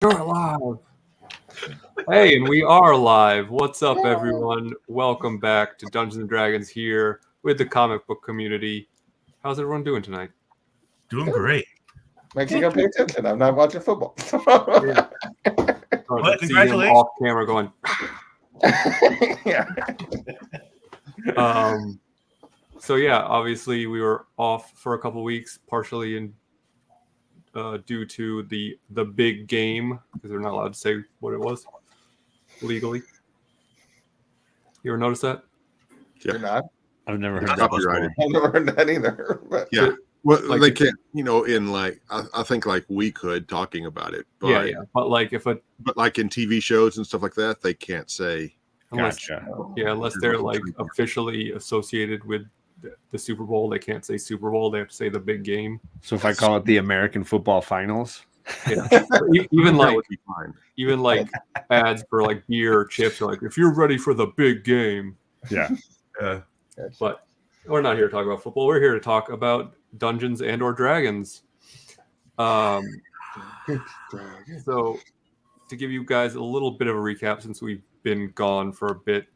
You're alive. Hey, and we are live. What's up, everyone? Welcome back to Dungeons and Dragons here with the comic book community. How's everyone doing tonight? Doing great. Makes you gotta pay attention. I'm not watching football. What? See him Congratulations. off camera going. Yeah. So yeah, obviously we were off for a couple weeks, partially due to the big game because they're not allowed to say what it was legally. You ever notice that? You're not. I've never heard that before. I've never heard that either. But Yeah. Well, Like they if- can't, in like, I think like we could talking about it. But, Yeah. But like if But like in TV shows and stuff like that, they can't say. unless they're like officially associated with the Super Bowl, they can't say Super Bowl. They have to say the big game. So if I call it the American Football Finals, Yeah. even that like would be fine. even like ads for like beer or chips are like, if you're ready for the big game. yeah, But we're not here to talk about football. We're here to talk about Dungeons and or Dragons. So to give you guys a little bit of a recap, since we've been gone for a bit,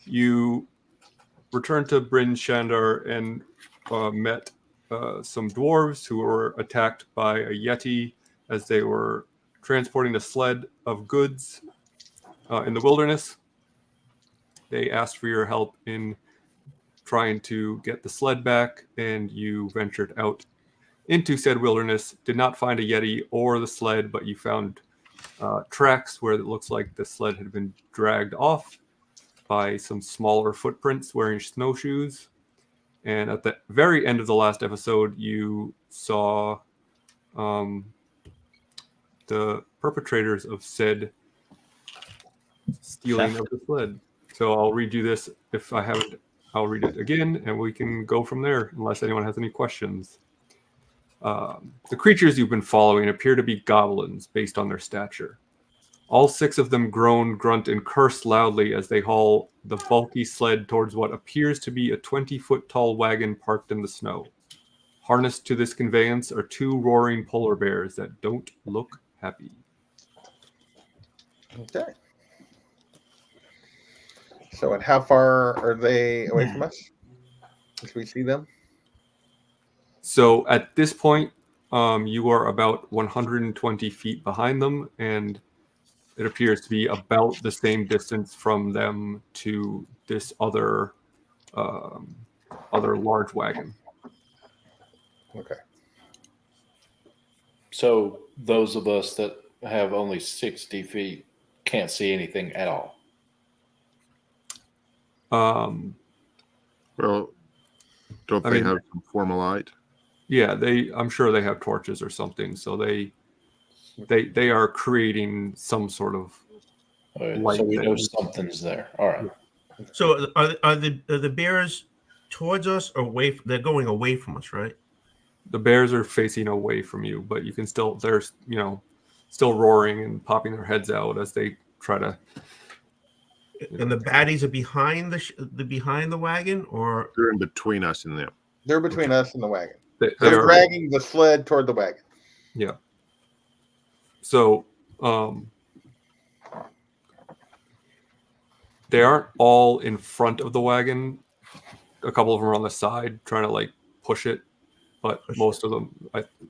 you returned to Bryn Shandar and met some dwarves who were attacked by a yeti as they were transporting a sled of goods in the wilderness. They asked for your help in trying to get the sled back, and you ventured out into said wilderness. Did not find a yeti or the sled, but you found tracks where it looks like the sled had been dragged off by some smaller footprints wearing snowshoes. And at the very end of the last episode, you saw the perpetrators of said stealing of the sled. So I'll read you this. If I haven't, I'll read it again, and we can go from there, unless anyone has any questions. The creatures you've been following appear to be goblins based on their stature. All 6 of them groan, grunt, and curse loudly as they haul the bulky sled towards what appears to be a 20-foot-tall wagon parked in the snow. Harnessed to this conveyance are 2 roaring polar bears that don't look happy. okay. So, and how far are they away from us? Can we see them? So at this point, you are about 120 feet behind them, and it appears to be about the same distance from them to this other large wagon. Okay. So those of us that have only 60 feet can't see anything at all. Um, Well, don't I they mean- have some formal light? yeah, I'm sure they have torches or something, so they are creating some sort of All right, Light so we know thing. something's there. All right. So are the bears towards us or away? They're going away from us, right? the bears are facing away from you, but you can still they're still roaring and popping their heads out as they try to. And the baddies are behind behind the wagon, or They're in between us and them. They're between us and the wagon. They They're are, dragging the sled toward the wagon. yeah. So they aren't all in front of the wagon. A couple of them are on the side trying to like push it, but most of them,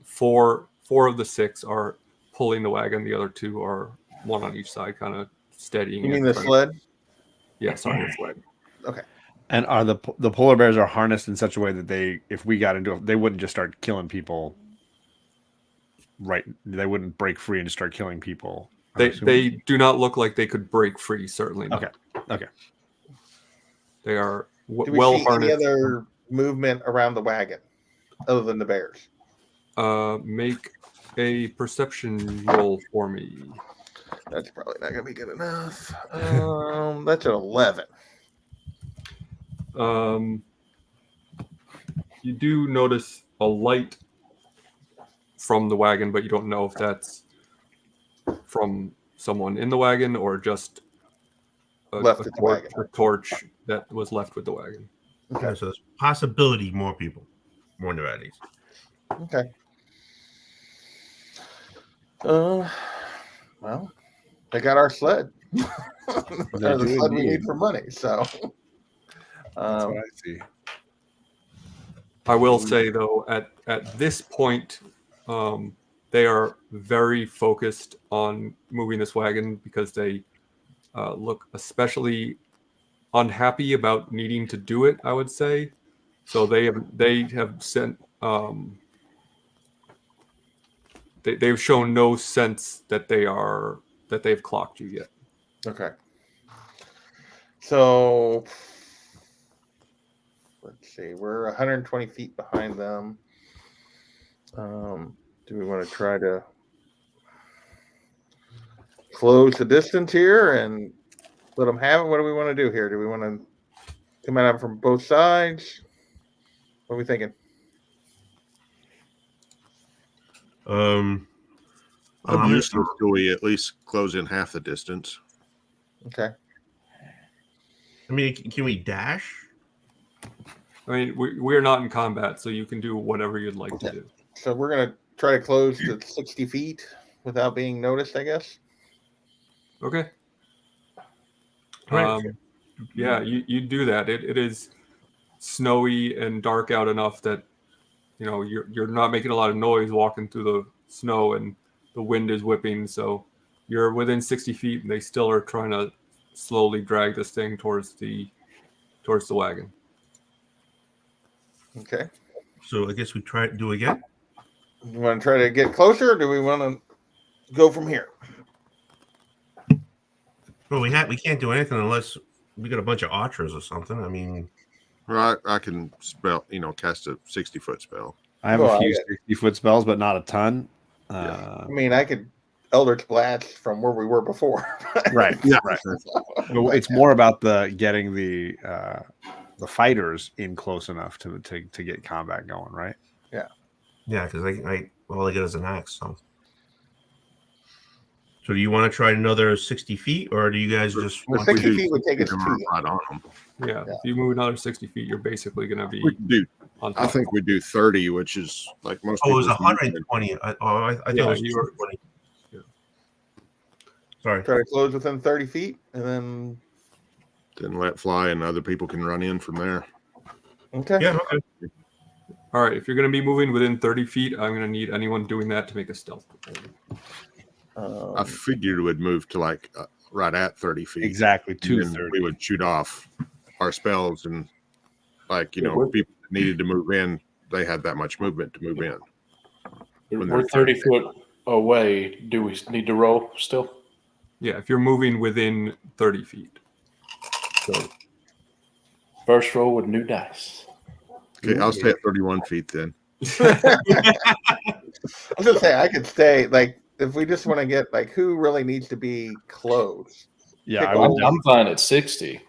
four of the 6 are pulling the wagon. The other 2 are one on each side, kind of steadying. You it, mean the trying to- sled? Yeah, sorry, the sled. Okay. and are the polar bears are harnessed in such a way that if we got into it, they wouldn't just start killing people. Right, they wouldn't break free and just start killing people. I'm They assuming. do not look like they could break free. Certainly not. Okay. They are Do we well see any harnessed. other movement around the wagon other than the bears? Make a perception roll for me. That's probably not going to be good enough. That's an 11. You do notice a light from the wagon, but you don't know if that's from someone in the wagon or just Left at the wagon. a torch that was left with the wagon. okay, so there's possibility more people, more baddies. Okay. Well, they got our sled. They Or the do sled we indeed. need for money. So, That's what I see. I will say though, at this point, they are very focused on moving this wagon because they look especially unhappy about needing to do it. I would say, so they have sent they've shown no sense that they've clocked you yet. okay. So, let's see. We're 120 feet behind them. Do we want to try to close the distance here and let them have it? What do we want to do here? Do we want to come at them from both sides? What are we thinking? I'm I'm just- useless till we at least close in half the distance. Okay. I mean, can we dash? I mean, we're not in combat, so you can do whatever you'd like to do. So we're going to try to close to 60 feet without being noticed, I guess. Okay. Right. Yeah, you do that. It is snowy and dark out enough that you're not making a lot of noise walking through the snow, and the wind is whipping, so you're within 60 feet, and they still are trying to slowly drag this thing towards the wagon. Okay. So I guess we try to do again. You want to try to get closer, or do we want to go from here? Well, we can't do anything unless we got a bunch of archers or something. I mean, Right, I can cast a 60-foot spell. I have Well, a few I- 60-foot spells, but not a ton. I mean, I could Eldritch Blast from where we were before. Right. Yeah, Right. But it's more about getting the fighters in close enough to get combat going, right? yeah, because I all I get is an axe. So do you want to try another 60 feet, or do you guys just Well, want 60 do feet would take us them to right on them. Yeah, if you move another 60 feet, you're basically going to be We can do. on I top. think we do 30, which is like most. Oh, it was people's 120. I thought it Yeah, was you were- 220. Sorry. try to close within 30 feet, and then Then let fly, and other people can run in from there. okay. Yeah. Okay. All right, if you're going to be moving within 30 feet, I'm going to need anyone doing that to make a stealth roll. I figured it would move to like right at 30 feet. Exactly. And then 230. we would shoot off our spells, and Yeah, we're- people that needed to move in, they had that much movement to move in. When We're they're 30 foot away. Do we need to roll still? Yeah, if you're moving within 30 feet. So First roll with new dice. Okay, I'll stay at 31 feet then. I was gonna say I could stay. Like, if we just want to get like who really needs to be close. Yeah, I Pick would. all- I'm fine at 60.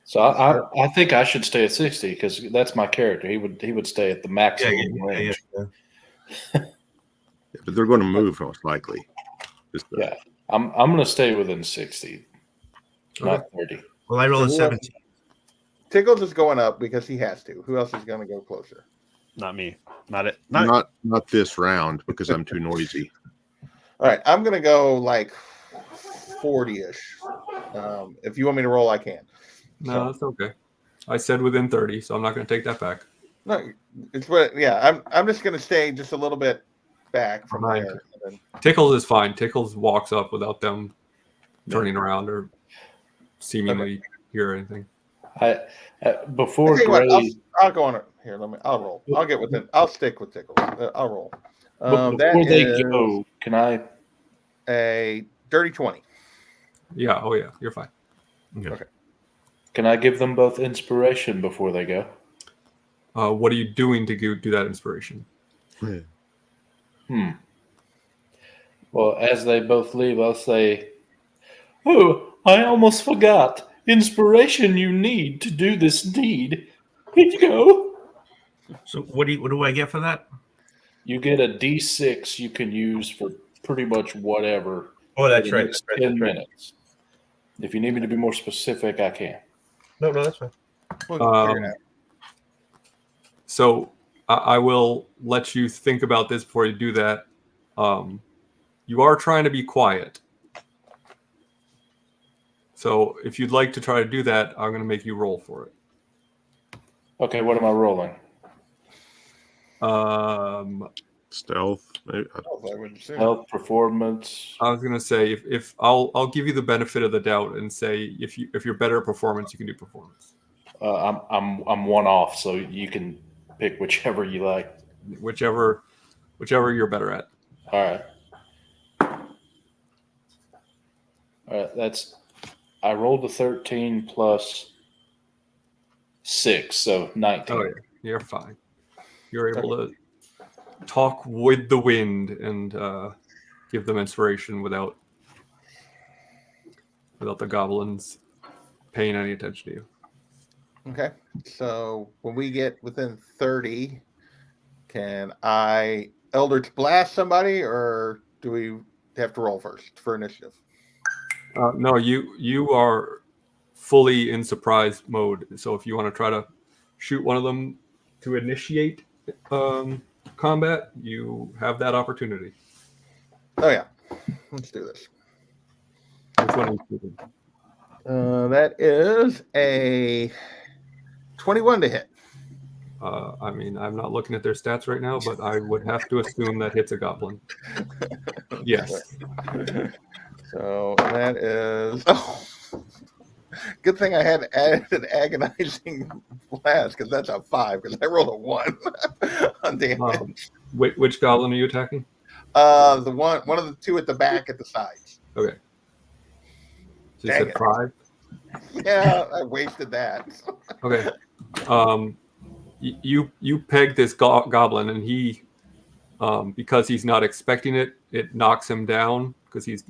So I think I should stay at 60 because that's my character. He would stay at the maximum range. Yeah, but they're going to move most likely. Yeah. I'm going to stay within 60, not 30. Well, I rolled a So who 17. Tickles is going up because he has to. Who else is going to go closer? Not me. Not it. Not this round because I'm too noisy. All right, I'm going to go like 40-ish. If you want me to roll, I can. no, that's okay. I said within 30, so I'm not going to take that back. No, it's what. Yeah, I'm just going to stay just a little bit back from Behind there. And then, Tickles is fine. Tickles walks up without them turning around or seemingly hear anything. Before I tell you what, Gray, I'll go on it here. I'll roll. I'll get within. I'll stick with Tickles. I'll roll. before That they is go, can I? a dirty 20. Yeah, oh yeah, you're fine. Okay. Can I give them both inspiration before they go? What are you doing to do that inspiration? Well, as they both leave, I'll say, "Oh, I almost forgot. Inspiration you need to do this deed. Here you go. So what do I get for that? You get a D6 you can use for pretty much whatever. Oh, that's for the right. next That's right, 10 that's right. minutes. If you need me to be more specific, I can. No, that's fine. We'll figure it out. So I will let you think about this before you do that. you are trying to be quiet. So if you'd like to try to do that, I'm going to make you roll for it. Okay, what am I rolling? Stealth. Maybe. I would assume. Health, performance. I was going to say if I'll give you the benefit of the doubt and say if you're better at performance, you can do performance. I'm one off, so you can pick whichever you like. Whichever you're better at. All right. I rolled a 13 plus 6, so 19. Oh yeah, you're fine. You're able to talk with the wind and give them inspiration without the goblins paying any attention to you. Okay. So when we get within 30, can I Eldritch Blast somebody, or do we have to roll first for initiative? No, you are fully in surprise mode. So if you want to try to shoot one of them to initiate combat, you have that opportunity. Oh yeah. Let's do this. Which one are you shooting? That is a 21 to hit. I mean, I'm not looking at their stats right now, but I would have to assume that hits a goblin. Yes. So that is. Oh, good thing I had added an agonizing blast, because that's a 5, because I rolled a 1 on damage. Which goblin are you attacking? The one of the two at the back at the sides. Okay. So you Dang said it. 5? Yeah, I wasted that. Okay. You peg this goblin, and he, because he's not expecting it, it knocks him down because he's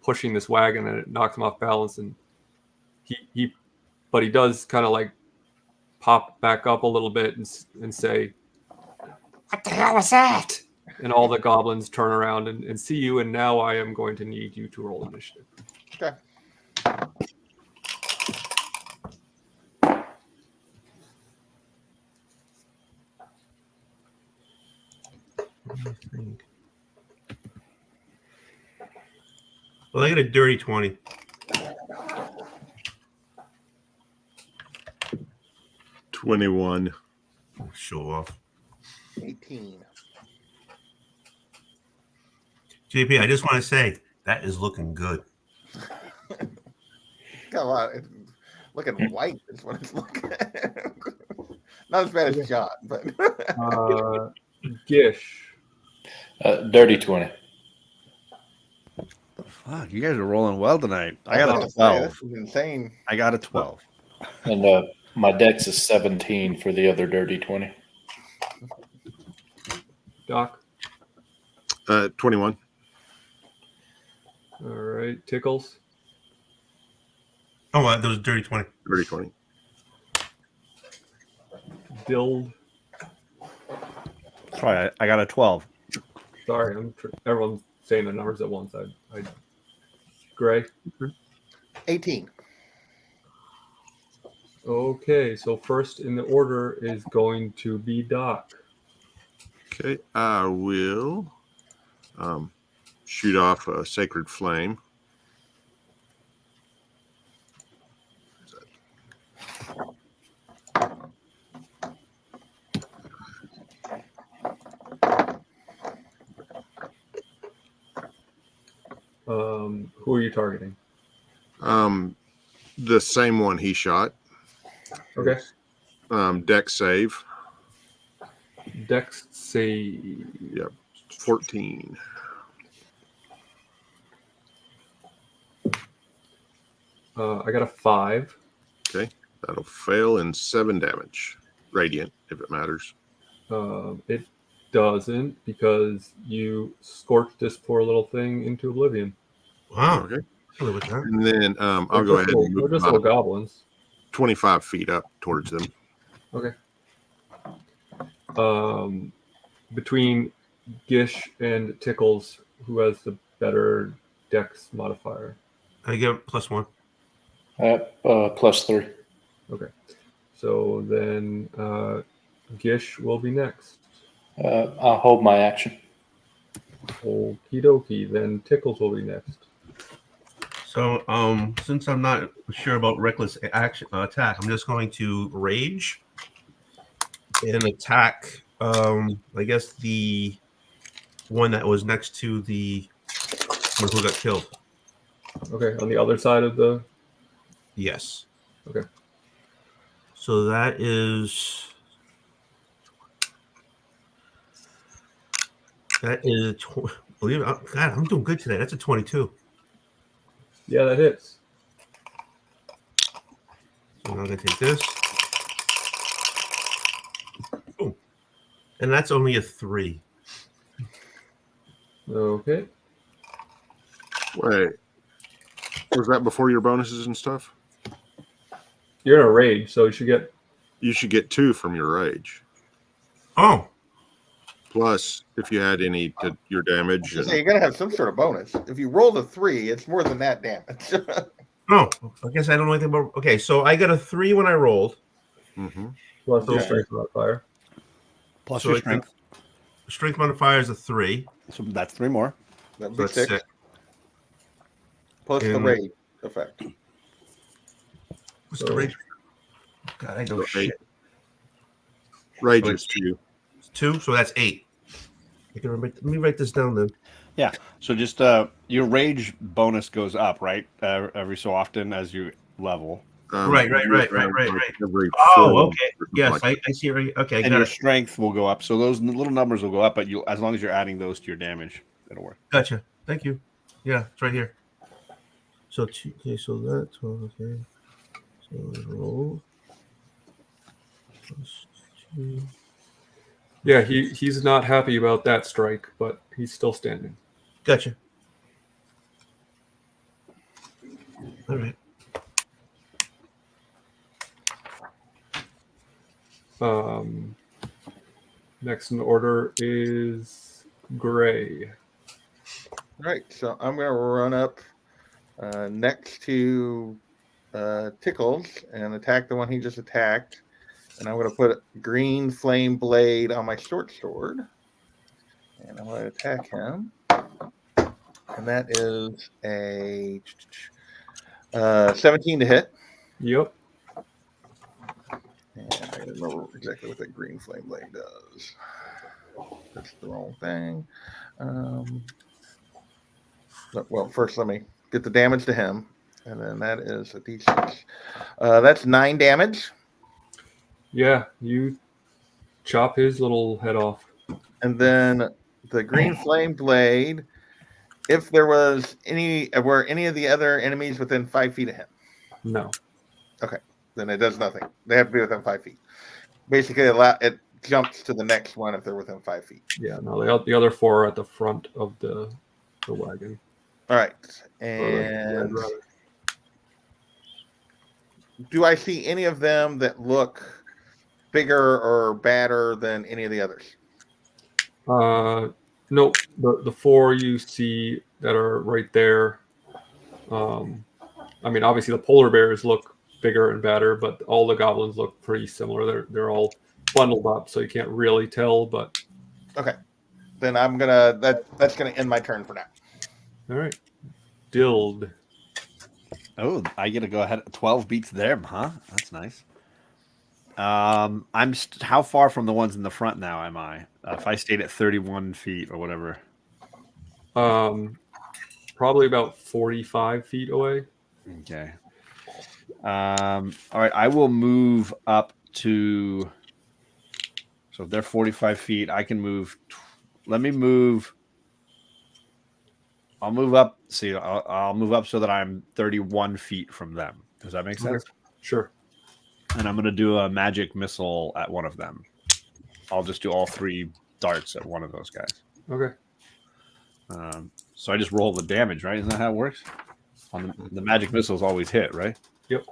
pushing this wagon, and it knocks him off balance, and he does kind of like pop back up a little bit and say, "What the hell was that?" And all the goblins turn around and see you, and now I am going to need you to roll initiative. Okay. Well, I got a dirty 20. 21. Show off. 18. JP, I just want to say that is looking good. Got a lot. It's looking white is what it's looking. Not as bad as John, but Gish. Dirty 20. Fuck, you guys are rolling well tonight. I was got gonna a say, 12. This is insane. I got a 12. And my dex is 17 for the other dirty 20. Doc. 21. All right. Tickles. Oh, that was dirty 20. Dirty 20. Dild. Sorry, I got a 12. Sorry, everyone's saying the numbers at once. I Gray. 18. Okay, so first in the order is going to be Doc. Okay, I will shoot off a sacred flame. Who are you targeting? The same one he shot. Okay. Dex save. Dex save. Yep. 14. I got a 5. Okay. That'll fail in 7 damage. Radiant, if it matters. It doesn't, because you scorched this poor little thing into oblivion. Wow. Okay. I live with that. And then I'll go ahead and They're move just little about goblins. 25 feet up towards them. Okay. Between Gish and Tickles, who has the better Dex modifier? I get +1. +3. Okay. So then Gish will be next. I'll hold my action. Okie dokie. Then Tickles will be next. So, since I'm not sure about reckless action attack, I'm just going to rage and attack. I guess the one that was next to the one who got killed. Okay, on the other side of the. Yes. Okay. So that is believe it, God, I'm doing good today. That's a 22. Yeah, that hits. So I'm gonna take this. Boom. And that's only a 3. Okay. Wait, was that before your bonuses and stuff? You're in a rage, so you should get. You should get 2 from your rage. Oh, Plus, if you had any to your damage. So you're gonna have some sort of bonus. If you roll a 3, it's more than that damage. oh, I guess I don't know anything about. Okay, so I got a 3 when I rolled. Mm-hmm. Plus your Okay. strength modifier. Plus So your I can- strength. Strength modifier is a 3. So that's 3 more. That'd So be that's 6. 6. Plus the And- rage effect. What's So- the rage? God, I know So shit. Rage is 2. 2, so that's 8. I can remember. Let me write this down then. Yeah. So just your rage bonus goes up, right? Every so often as you level. Right. Every Oh, 4 okay. Yes, I see. Okay, And got your it. strength will go up. So those little numbers will go up, but you as long as you're adding those to your damage, it'll work. Gotcha. Thank you. Yeah, it's right here. So okay, so that's 12. Okay. So roll. Plus 2. Yeah, he's not happy about that strike, but he's still standing. Gotcha. All right. Next in order is Gray. Right. So I'm gonna run up next to Tickles and attack the one he just attacked. And I'm going to put a green flame blade on my short sword. And I'm going to attack him. And that is a 17 to hit. Yep. And I don't remember exactly what that green flame blade does. That's the wrong thing. Well, first let me get the damage to him. And then that is a d6. That's 9 damage. Yeah, you chop his little head off. And then the green flame blade, if there was were any of the other enemies within 5 feet of him, No. then it does nothing. They have to be within 5 feet. Basically, it jumps to the next one if they're within 5 feet. Yeah, no, the other 4 are at the front of the wagon. All right. Or And rather. do I see any of them that look bigger or badder than any of the others? Nope. The 4 you see that are right there. I mean, obviously the polar bears look bigger and badder, but all the goblins look pretty similar. They're all bundled up, so you can't really tell. But Okay. Then I'm gonna that's gonna end my turn for now. all right, Dild. Oh, I get to go ahead. 12 beats them, huh? That's nice. How far from the ones in the front now am I? If I stayed at 31 feet or whatever. Probably about 45 feet away. Okay. All right. I will move up to. So if they're 45 feet, I can move. Let me move. I'll move up. See, I'll move up so that I'm 31 feet from them. Does that make sense? Sure. And I'm going to do a magic missile at one of them. I'll just do all 3 darts at one of those guys. Okay. So I just roll the damage, right? Isn't that how it works? On the magic missiles always hit, right? Yep.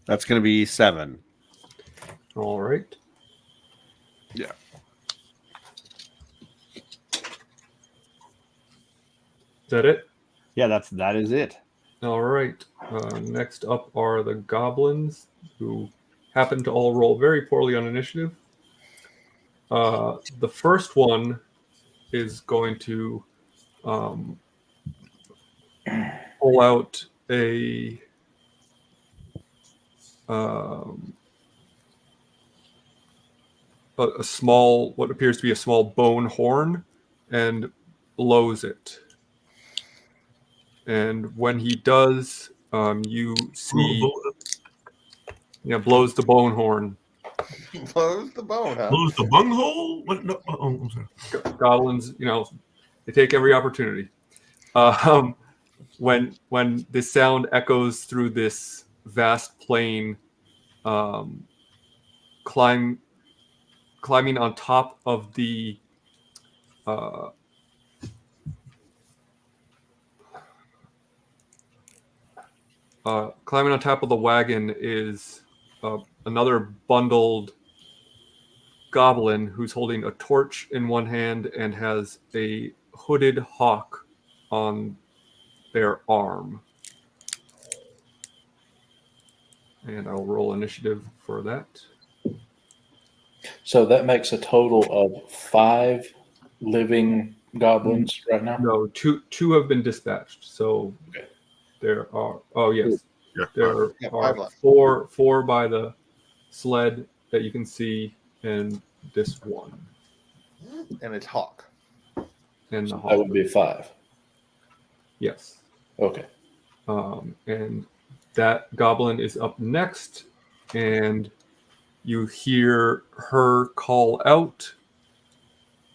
That's going to be 7. All right. Yeah. Is that it? Yeah, that is it. All right. Next up are the goblins, who happen to all roll very poorly on initiative. The first one is going to pull out a small, what appears to be a small bone horn, and blows it. And when he does, you see, blows the bone horn. Blows the bone, huh? Blows the bunghole? What? No, I'm sorry. Goblins, they take every opportunity. When this sound echoes through this vast plain, climbing on top of the wagon is another bundled goblin who's holding a torch in one hand and has a hooded hawk on their arm. And I'll roll initiative for that. So that makes a total of 5 living goblins right now. No, two have been dispatched. So Okay. there are. Oh yes, Yeah. there Yeah, are 5 left. four by the sled that you can see, and this one, And it's hawk. and the That hawk. would be 5. Yes. Okay. And that goblin is up next, and you hear her call out,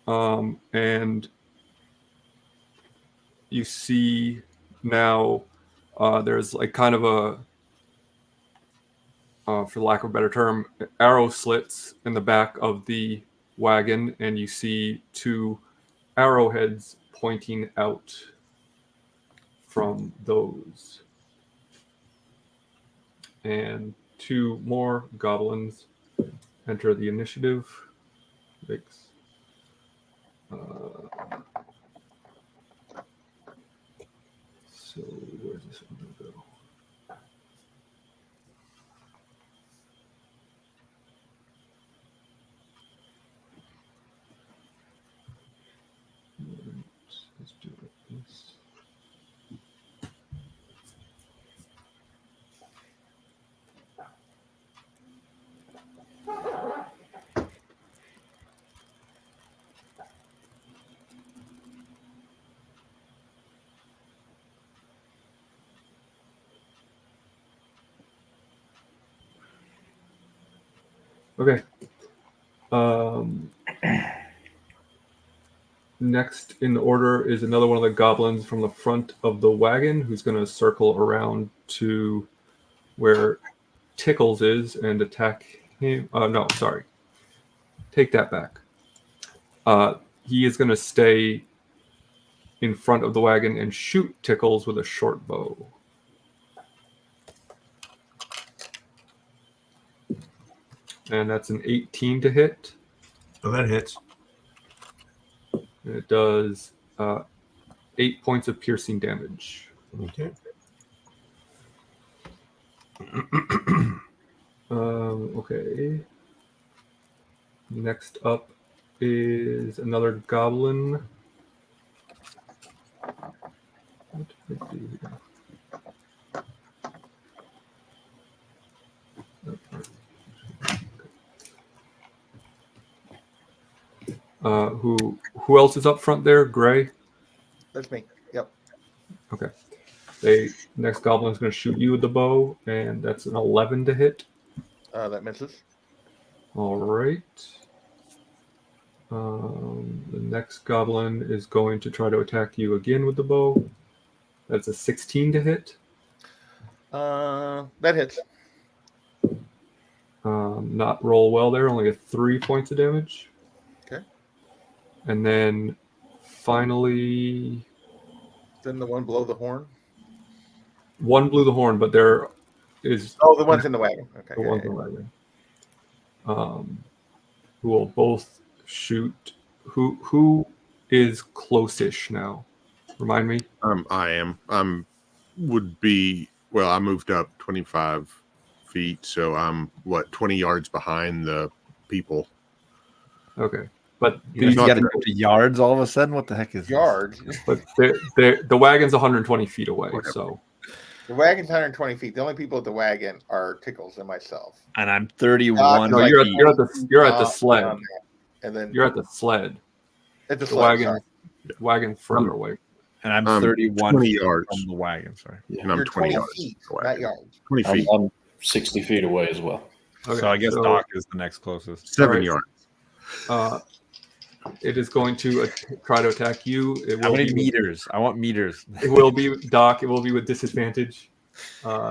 and you see now there's like kind of a, for lack of a better term, arrow slits in the back of the wagon, and you see 2 arrowheads pointing out from those. And 2 more goblins enter the initiative. Thanks. So where's this one going to go? Let's do it like this. Okay. Next in order is another one of the goblins from the front of the wagon who's going to circle around to where Tickles is and attack him. No, sorry. Take that back. He is going to stay in front of the wagon and shoot Tickles with a short bow. And that's an 18 to hit. So that hits. And it does 8 points of piercing damage. Okay. Okay. Next up is another goblin. What did I do here? Who else is up front there? Gray? That's me. Yep. Okay. Next goblin is going to shoot you with the bow, and that's an 11 to hit. That misses. All right. The next goblin is going to try to attack you again with the bow. That's a 16 to hit. That hits. Not roll well there, only a 3 points of damage. Okay. And then finally, Then the one below the horn. one blew the horn, but there is Oh, the one's in the wagon. Okay. the ones in the wagon. Who will both shoot. Who is close-ish now? Remind me. I am. Would be. Well, I moved up 25 feet, so I'm 20 yards behind the people. Okay, but You these, not got to gonna- go to yards all of a sudden. What the heck is this? Yards. but the wagon's 120 feet away. Whatever. So The wagon's 120 feet. The only people at the wagon are Tickles and myself. And I'm 31 no, like you're feet. at the sled. And then You're at the sled. at the The sled, wagon, sorry. wagon's further away. and I'm 20 31 feet yards. from the wagon. Sorry. And I'm You're 20 20 yards feet, away. not yards. 20 feet. I'm 60 feet away as well. Okay, So I guess so, Doc is the next closest. 7 Alright. yards. It is going to try to attack you. It How will many be meters? I want meters. It will be Doc. It will be with disadvantage.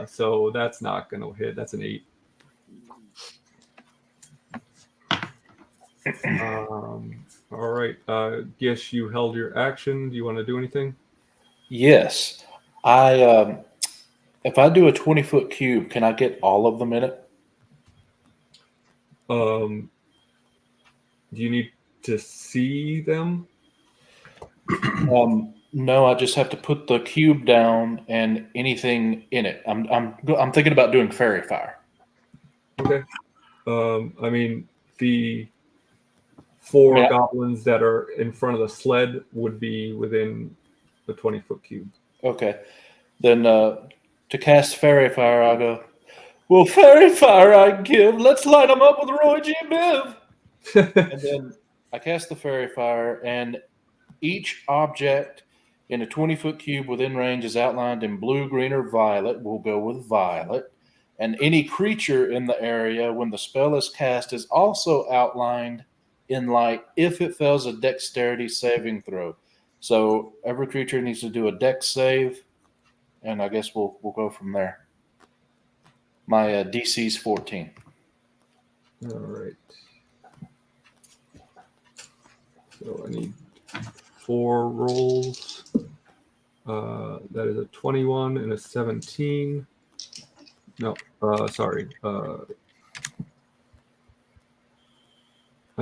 So that's not going to hit. That's an 8. All right, Gish, you held your action. Do you want to do anything? Yes. I if I do a 20-foot cube, can I get all of them in it? Do you need to see them? No, I just have to put the cube down and anything in it. I'm thinking about doing fairy fire. Okay. I mean, the 4 Yeah. goblins that are in front of the sled would be within the 20-foot cube. Okay. Then to cast fairy fire, I'll go, well, fairy fire I give. Let's light them up with Roy G. Biv. And then I cast the fairy fire, and each object in a 20-foot cube within range is outlined in blue, green, or violet. We'll go with violet. And any creature in the area when the spell is cast is also outlined in light if it fails a dexterity saving throw. So every creature needs to do a dex save, and I guess we'll go from there. My DC is 14. All right. So I need 4 rolls. That is a 21 and a 17. No, sorry. A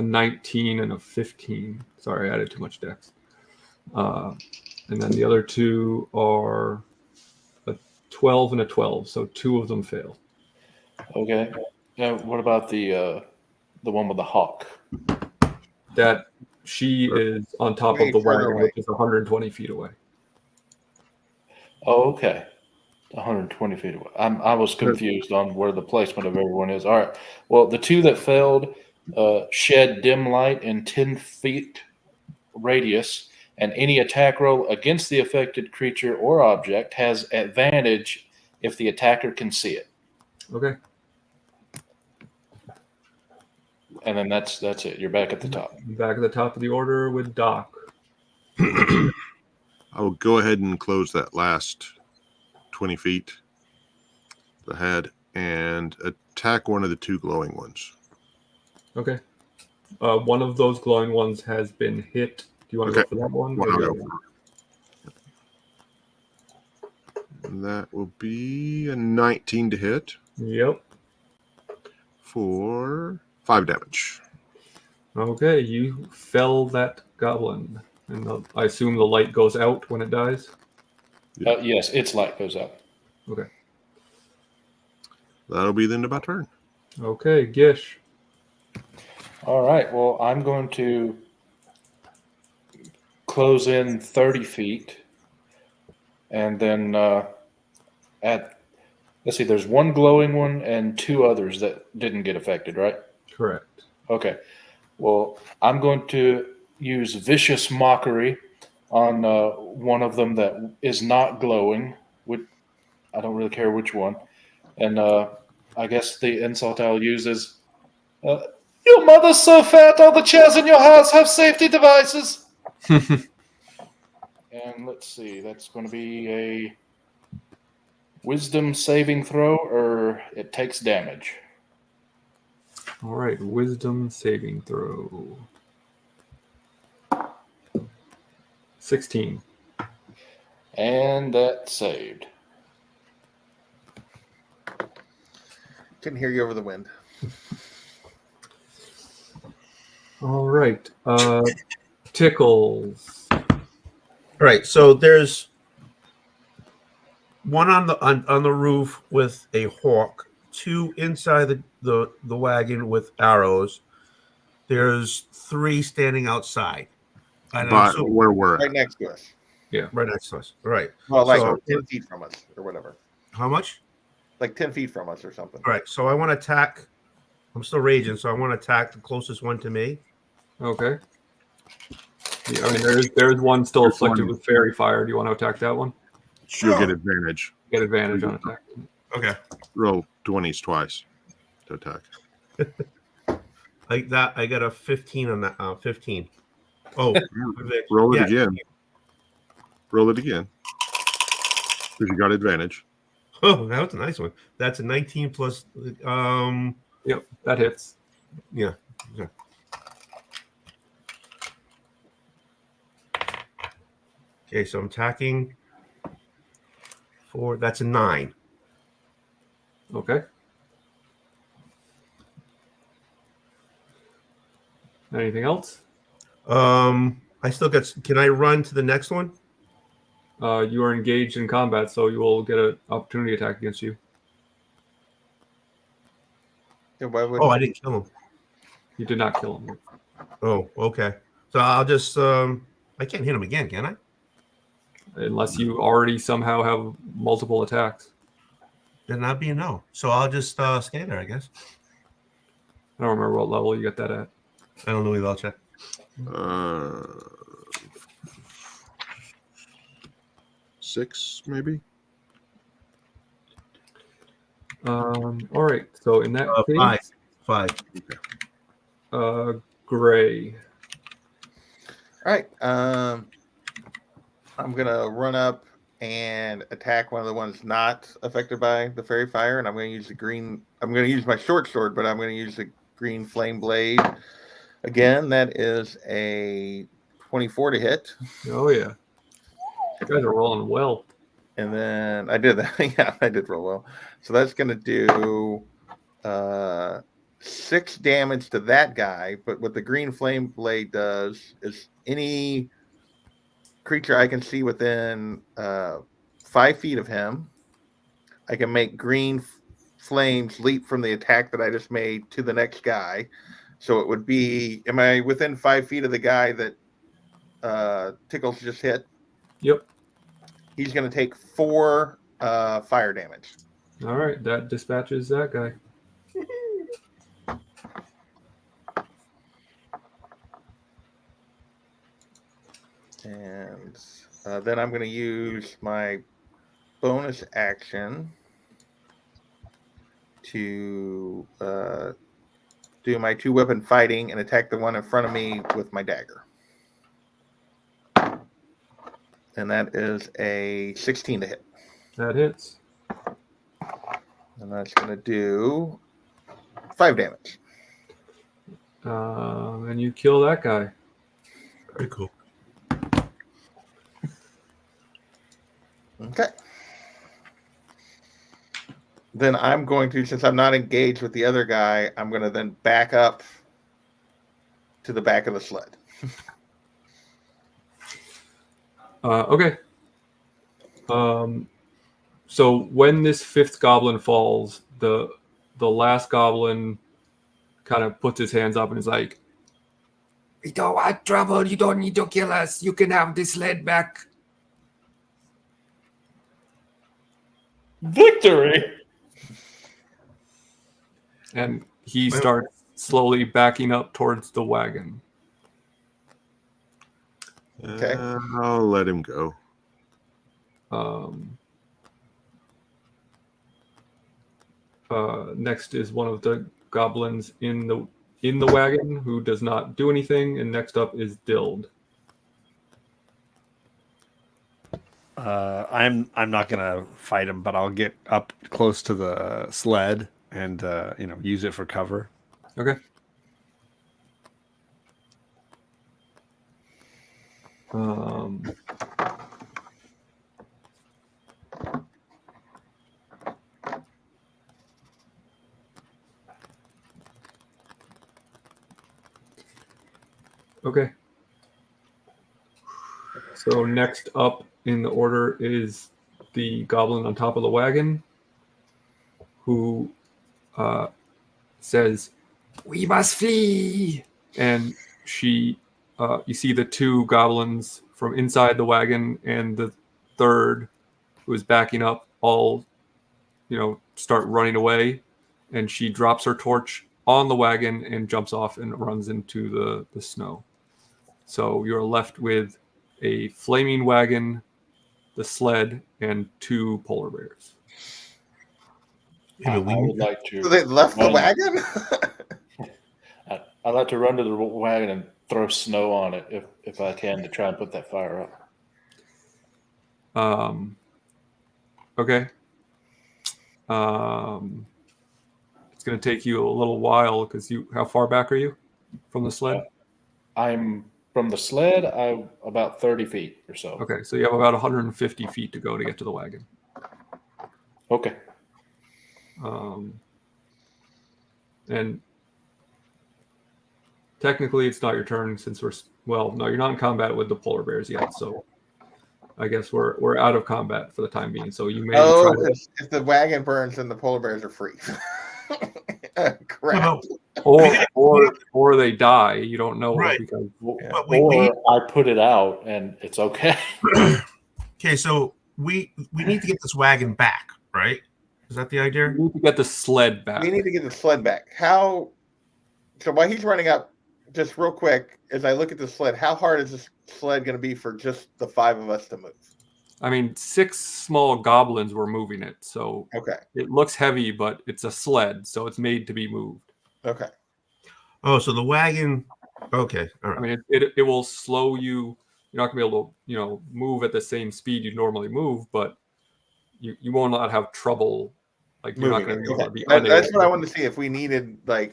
19 and a 15. Sorry, I added too much dex. And then the other 2 are a 12 and a 12. So 2 of them fail. Okay. What about the one with the hawk? That she is on top Way of the further wagon, away. which is 120 feet away. Oh, okay. 120 feet away. I was confused on where the placement of everyone is. All right. Well, the 2 that failed shed dim light in 10 feet radius, and any attack roll against the affected creature or object has advantage if the attacker can see it. Okay. And then that's it. You're back at the top. Back at the top of the order with Doc. I will go ahead and close that last 20 feet ahead and attack one of the 2 glowing ones. Okay. One of those glowing ones has been hit. Do you want to Okay. go for that one? One or I'll the go other one? And that will be a 19 to hit Yep. for 5 damage. Okay, you fell that goblin. And I assume the light goes out when it dies? Yes, its light goes out. Okay. That'll be the end of my turn. Okay, Gish. All right. Well, I'm going to close in 30 feet. And then let's see, there's 1 glowing one and 2 others that didn't get affected, right? Correct. Okay. Well, I'm going to use Vicious Mockery on one of them that is not glowing. I don't really care which one. And I guess the insult I'll use is, your mother's so fat, all the chairs in your house have safety devices. And let's see, that's going to be a wisdom saving throw, or it takes damage. All right, wisdom saving throw. 16. And that saved. Couldn't hear you over the wind. All right. Tickles. All right, so there's one on the roof with a hawk 2 inside the wagon with arrows. There's 3 standing outside. And I'm But assuming where we're Right at. next to us. right next to us. Right. Well, like So- 10 feet from us or whatever. How much? Like 10 feet from us or something. All right. So I want to attack. I'm still raging, so I want to attack the closest one to me. Okay. Yeah, I mean, there's one still There's afflicted one. with fairy fire. Do you want to attack that one? You'll get advantage. Get advantage on attack. Okay. Roll 20s twice to attack. Like that, I got a 15 on that. 15. Oh, Roll it yeah. again. Roll it again. Because you got advantage. Oh, that was a nice one. That's a 19 plus. Yep, that hits. Yeah. Okay. Okay, so I'm attacking for. That's a 9. Okay. Anything else? I still got. Can I run to the next one? You are engaged in combat, so you will get an opportunity attack against you. Yeah, why would Oh, I didn't kill him. You did not kill him. Oh, okay. So I'll just. I can't hit him again, can I? Unless you already somehow have multiple attacks. Then that'd be a no. So I'll just stay there, I guess. I don't remember what level you got that at. I don't know either. I'll check. 6, maybe? All right. So in that case, 5. Gray. All right. I'm gonna run up and attack one of the ones not affected by the fairy fire, and I'm gonna use the green. I'm gonna use my short sword, but I'm gonna use the green flame blade again. That is a 24 to hit, Oh yeah. You guys are rolling well. and then I did that. Yeah, I did roll well. So that's gonna do 6 damage to that guy. But what the green flame blade does is any creature I can see within 5 feet of him, I can make green flames leap from the attack that I just made to the next guy. So it would be, am I within 5 feet of the guy that Tickles just hit? Yep. He's going to take 4 fire damage. All right. That dispatches that guy. And then I'm going to use my bonus action to do my 2-weapon fighting and attack the one in front of me with my dagger. And that is a 16 to hit. That hits. And that's going to do 5 damage. And you kill that guy. Very cool. Okay. Then I'm going to, since I'm not engaged with the other guy, I'm going to then back up to the back of the sled. Okay. So when this 5th goblin falls, the last goblin kind of puts his hands up and is like, "We don't want trouble. You don't need to kill us. You can have this sled back." Victory. And he starts slowly backing up towards the wagon. Okay. I'll let him go. Next is one of the goblins in the wagon who does not do anything, and next up is Dild. I'm not gonna fight him, but I'll get up close to the sled and use it for cover. Okay. Okay. So next up in the order is the goblin on top of the wagon, who says, "We must flee," and she, you see the two goblins from inside the wagon and the third, who is backing up, all, start running away, and she drops her torch on the wagon and jumps off and runs into the snow. So you're left with a flaming wagon, the sled, and two polar bears. Yeah, but I would like to. So they left the run- wagon? I'd like to run to the wagon and throw snow on it if I can to try and put that fire up. Okay. It's going to take you a little while because how far back are you from the sled? I'm from the sled. I'm about 30 feet or so. Okay, so you have about 150 feet to go to get to the wagon. Okay. And technically, it's not your turn since no, you're not in combat with the polar bears yet. So I guess we're out of combat for the time being. So you may try to, if the wagon burns, then the polar bears are free. Crap. or they die. You don't know Right. because But Or I put it out and it's okay. Okay, so we need to get this wagon back, right? Is that the idea? you need to get the sled back. We need to get the sled back. How? So while he's running up, just real quick, as I look at the sled, how hard is this sled going to be for just the 5 of us to move? I mean, 6 small goblins were moving it, so Okay. it looks heavy, but it's a sled, so it's made to be moved. Okay. Oh, so the wagon. Okay, all right. I mean, it will slow you. You're not gonna be able to, move at the same speed you normally move, but you will not have trouble. Like you're not Moving going it. to be Okay. unable. That's what I wanted to see. If we needed, okay.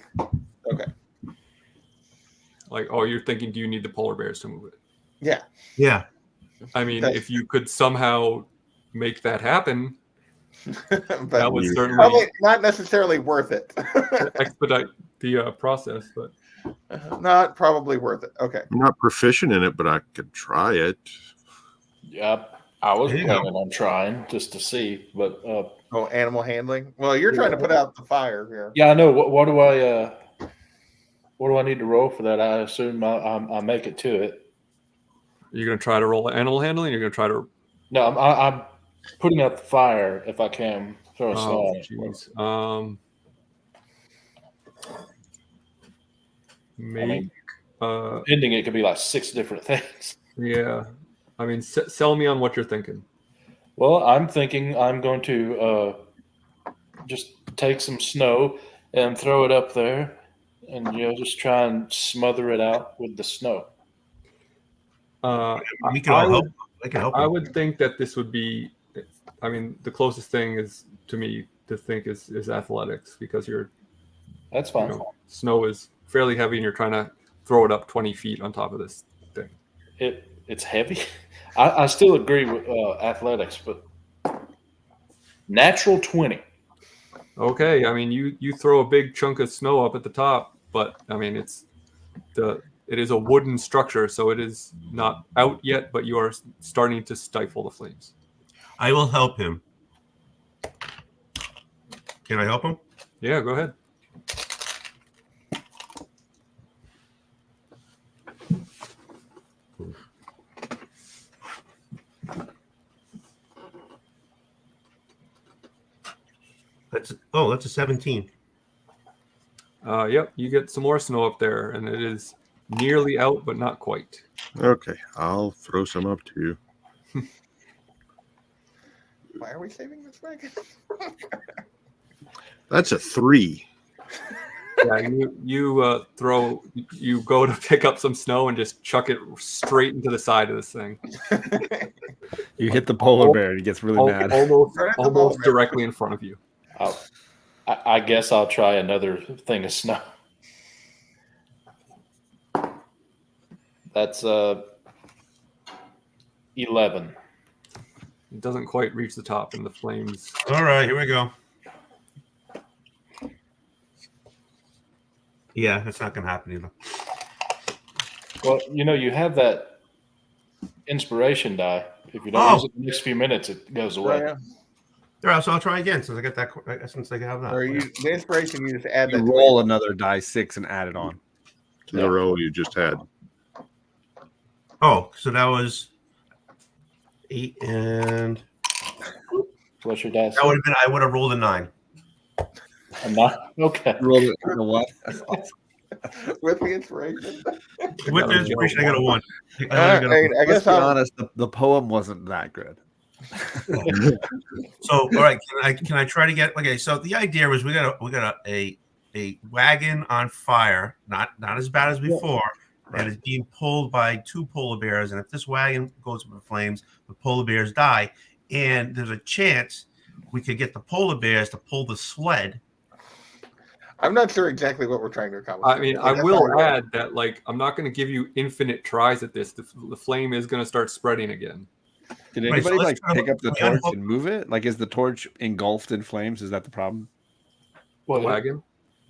Like, oh, you're thinking, do you need the polar bears to move it? Yeah. Yeah. I mean, That's- if you could somehow make that happen, But that would certainly probably not necessarily worth it. expedite the process. But Not probably worth it. Okay. I'm not proficient in it, but I could try it. Yeah, I was There you go. planning on trying just to see, but Oh, animal handling. Well, you're trying to put out the fire here. yeah, I know. What do I need to roll for that? I assume I make it to it. you're going to try to roll animal handling. You're going to try to. No, I'm putting out the fire if I can. Throw a snow Oh, on it. jeez. Maybe. mean, Ending it could be like 6 different things. Yeah. I mean, sell me on what you're thinking. Well, I'm thinking I'm going to just take some snow and throw it up there, and just try and smother it out with the snow. We can all help. I can help. I him. would think that this would be. I mean, the closest thing is to me to think is athletics because That's fine. Snow is fairly heavy and you're trying to throw it up 20 feet on top of this thing. It's heavy. I still agree with athletics, but natural 20. Okay, I mean you throw a big chunk of snow up at the top, but I mean it is a wooden structure, so it is not out yet, but you are starting to stifle the flames. I will help him. Can I help him? Yeah, go ahead. That's a 17. Yep, you get some more snow up there, and it is nearly out, but not quite. Okay, I'll throw some up too. Why are we saving this wagon? That's a 3. Yeah, you go to pick up some snow and just chuck it straight into the side of this thing. You hit the polar bear, he gets really mad. Almost directly in front of you. I guess I'll try another thing of snow. That's 11. It doesn't quite reach the top, and the flames. All right, here we go. Yeah, that's not going to happen either. Well, you have that inspiration die. If you don't use it in the next few minutes, it goes away. Yeah. All right, so I'll try again since I got that. Since I have that. Or the inspiration, you just add You that. to roll it. another die 6 and add it on. To the roll you just had. Oh, so that was 8 and What's your dice? that would have been. I would have rolled a 9. I'm not okay. Roll it. You know what? With the inspiration. With the inspiration, I got a 1. I Let's guess be I'll, honest. The poem wasn't that good. So, all right, can I try to get? Okay, so the idea was we got a wagon on fire, not as bad as before, and it's being pulled by 2 polar bears. And if this wagon goes up in flames, the polar bears die. And there's a chance we could get the polar bears to pull the sled. I'm not sure exactly what we're trying to accomplish. I mean, But I that's will all right. add that, like, I'm not going to give you infinite tries at this. The flame is going to start spreading again. Did Right, so anybody let's like try to- pick up the we torch unhook- and move it? Like, is the torch engulfed in flames? Is that the problem? The wagon.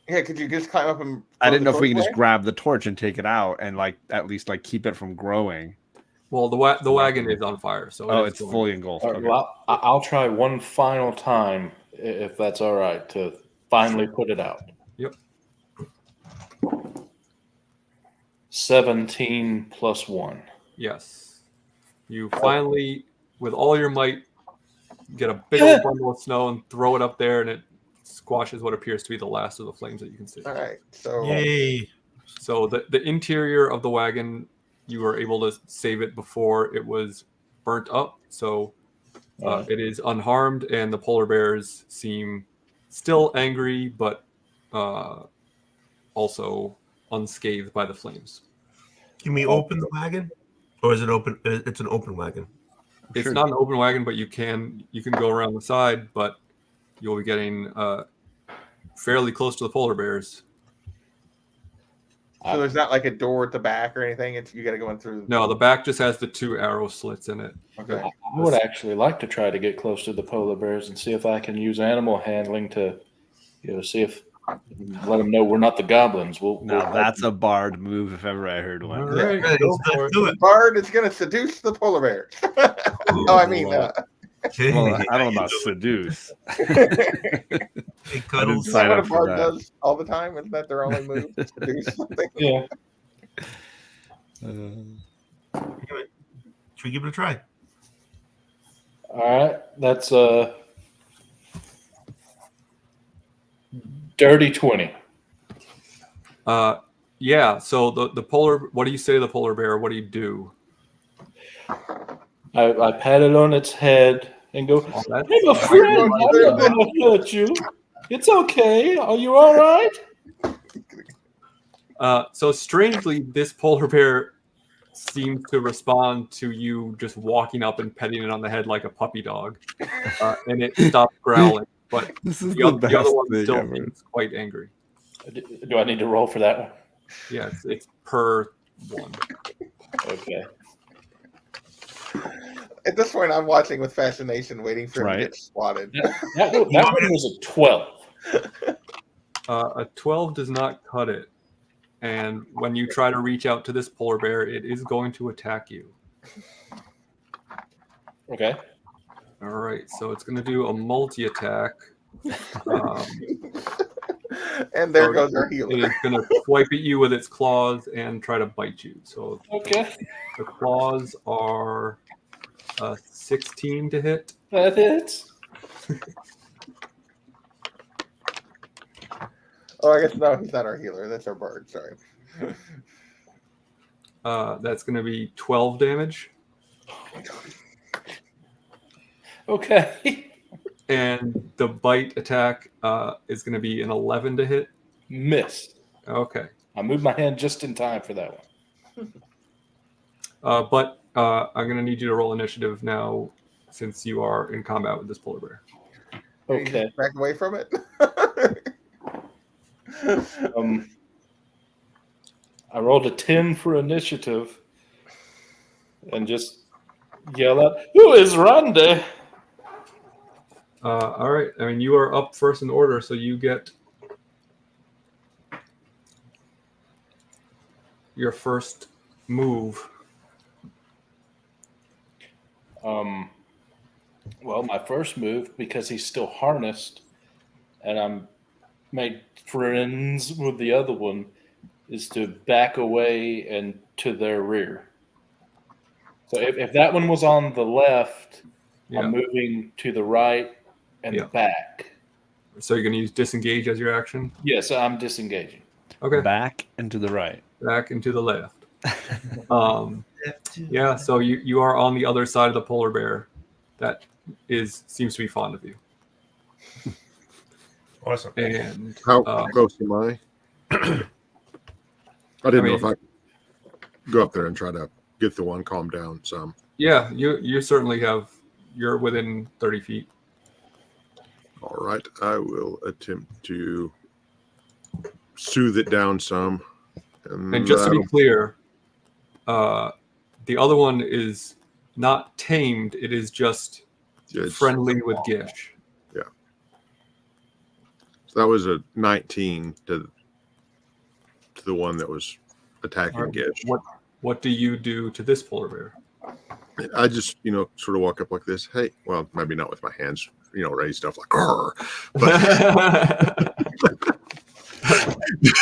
Yeah, could you just climb up and? I didn't know throw if we the can torch just grab the torch and take it out and like at least like keep it from growing. Well, the wagon is on fire, so Oh, is it's going. fully engulfed. All right, Okay. well, I'll try one final time, if that's all right, to finally put it out. Yep. 17 plus 1. Yes. You finally, with all your might, get a big old bundle of snow and throw it up there, and it squashes what appears to be the last of the flames that you can see. All right, so Yay! So the interior of the wagon, you were able to save it before it was burnt up. So it is unharmed, and the polar bears seem still angry, but also unscathed by the flames. Can we open the wagon, or is it open? It's an open wagon. It's Sure. not an open wagon, but you can go around the side, but you'll be getting fairly close to the polar bears. so there's not like a door at the back or anything. It's you got to go in through. No, the back just has the 2 arrow slits in it. Okay. I would actually like to try to get close to the polar bears and see if I can use animal handling to, see if let them know we're not the goblins. Now that's a bard move if ever I heard All one. right, Let's go for it. do it. Bard is going to seduce the polar bears. Oh, I mean, Well, I don't know about seduce. Hey, Cuddles. isn't that what a up for bard that. does all the time? Isn't that their only move? Seduce something? Yeah. Should we give it a try? All right. That's dirty 20. Yeah. So the polar. What do you say to the polar bear? What do you do? I pat it on its head and go, Oh, that's- I'm a friend. I'm not going to hurt you. It's okay. Are you all right? So strangely, this polar bear seems to respond to you just walking up and petting it on the head like a puppy dog, and it stops growling. But This is the other one thing still ever. seems quite angry. Do I need to roll for that one? Yeah, it's per 1. Okay. At this point, I'm watching with fascination, waiting for him Right. to get swatted. That one was a 12. A 12 does not cut it, and when you try to reach out to this polar bear, it is going to attack you. Okay. All right, so it's going to do a multi-attack. And there So goes our It healer. is going to swipe at you with its claws and try to bite you. So Okay. the claws are 16 to hit. That hits. Oh, I guess no, he's not our healer. That's our bard. Sorry. That's going to be 12 damage. Okay. And the bite attack is going to be an 11 to hit. Miss. Okay. I moved my hand just in time for that one. But I'm going to need you to roll initiative now since you are in combat with this polar bear. You Okay. just back away from it. I rolled a 10 for initiative and just yell out, "Who is Randy?" All right. I mean, you are up first in order, so you get your first move. Well, my first move, because he's still harnessed, and I'm made friends with the other one, is to back away and to their rear. So if that one was on the left, Yeah. I'm moving to the right and Yeah. the back. So you're going to use disengage as your action. Yes, I'm disengaging. Okay. Back and to the right. Back and to the left. Yeah. So you are on the other side of the polar bear. That seems to be fond of you. Awesome. And How close am I? I didn't know if I could go up there and try to get the one calmed down some. yeah, you certainly have. You're within 30 feet. All right, I will attempt to soothe it down some. And just to be clear, the other one is not tamed. It is just it's- friendly with Gish. So that was a 19 to the one that was attacking All right. Gish. What do you do to this polar bear? I just, sort of walk up like this. Hey, well, maybe not with my hands, raise stuff like, "Grr," but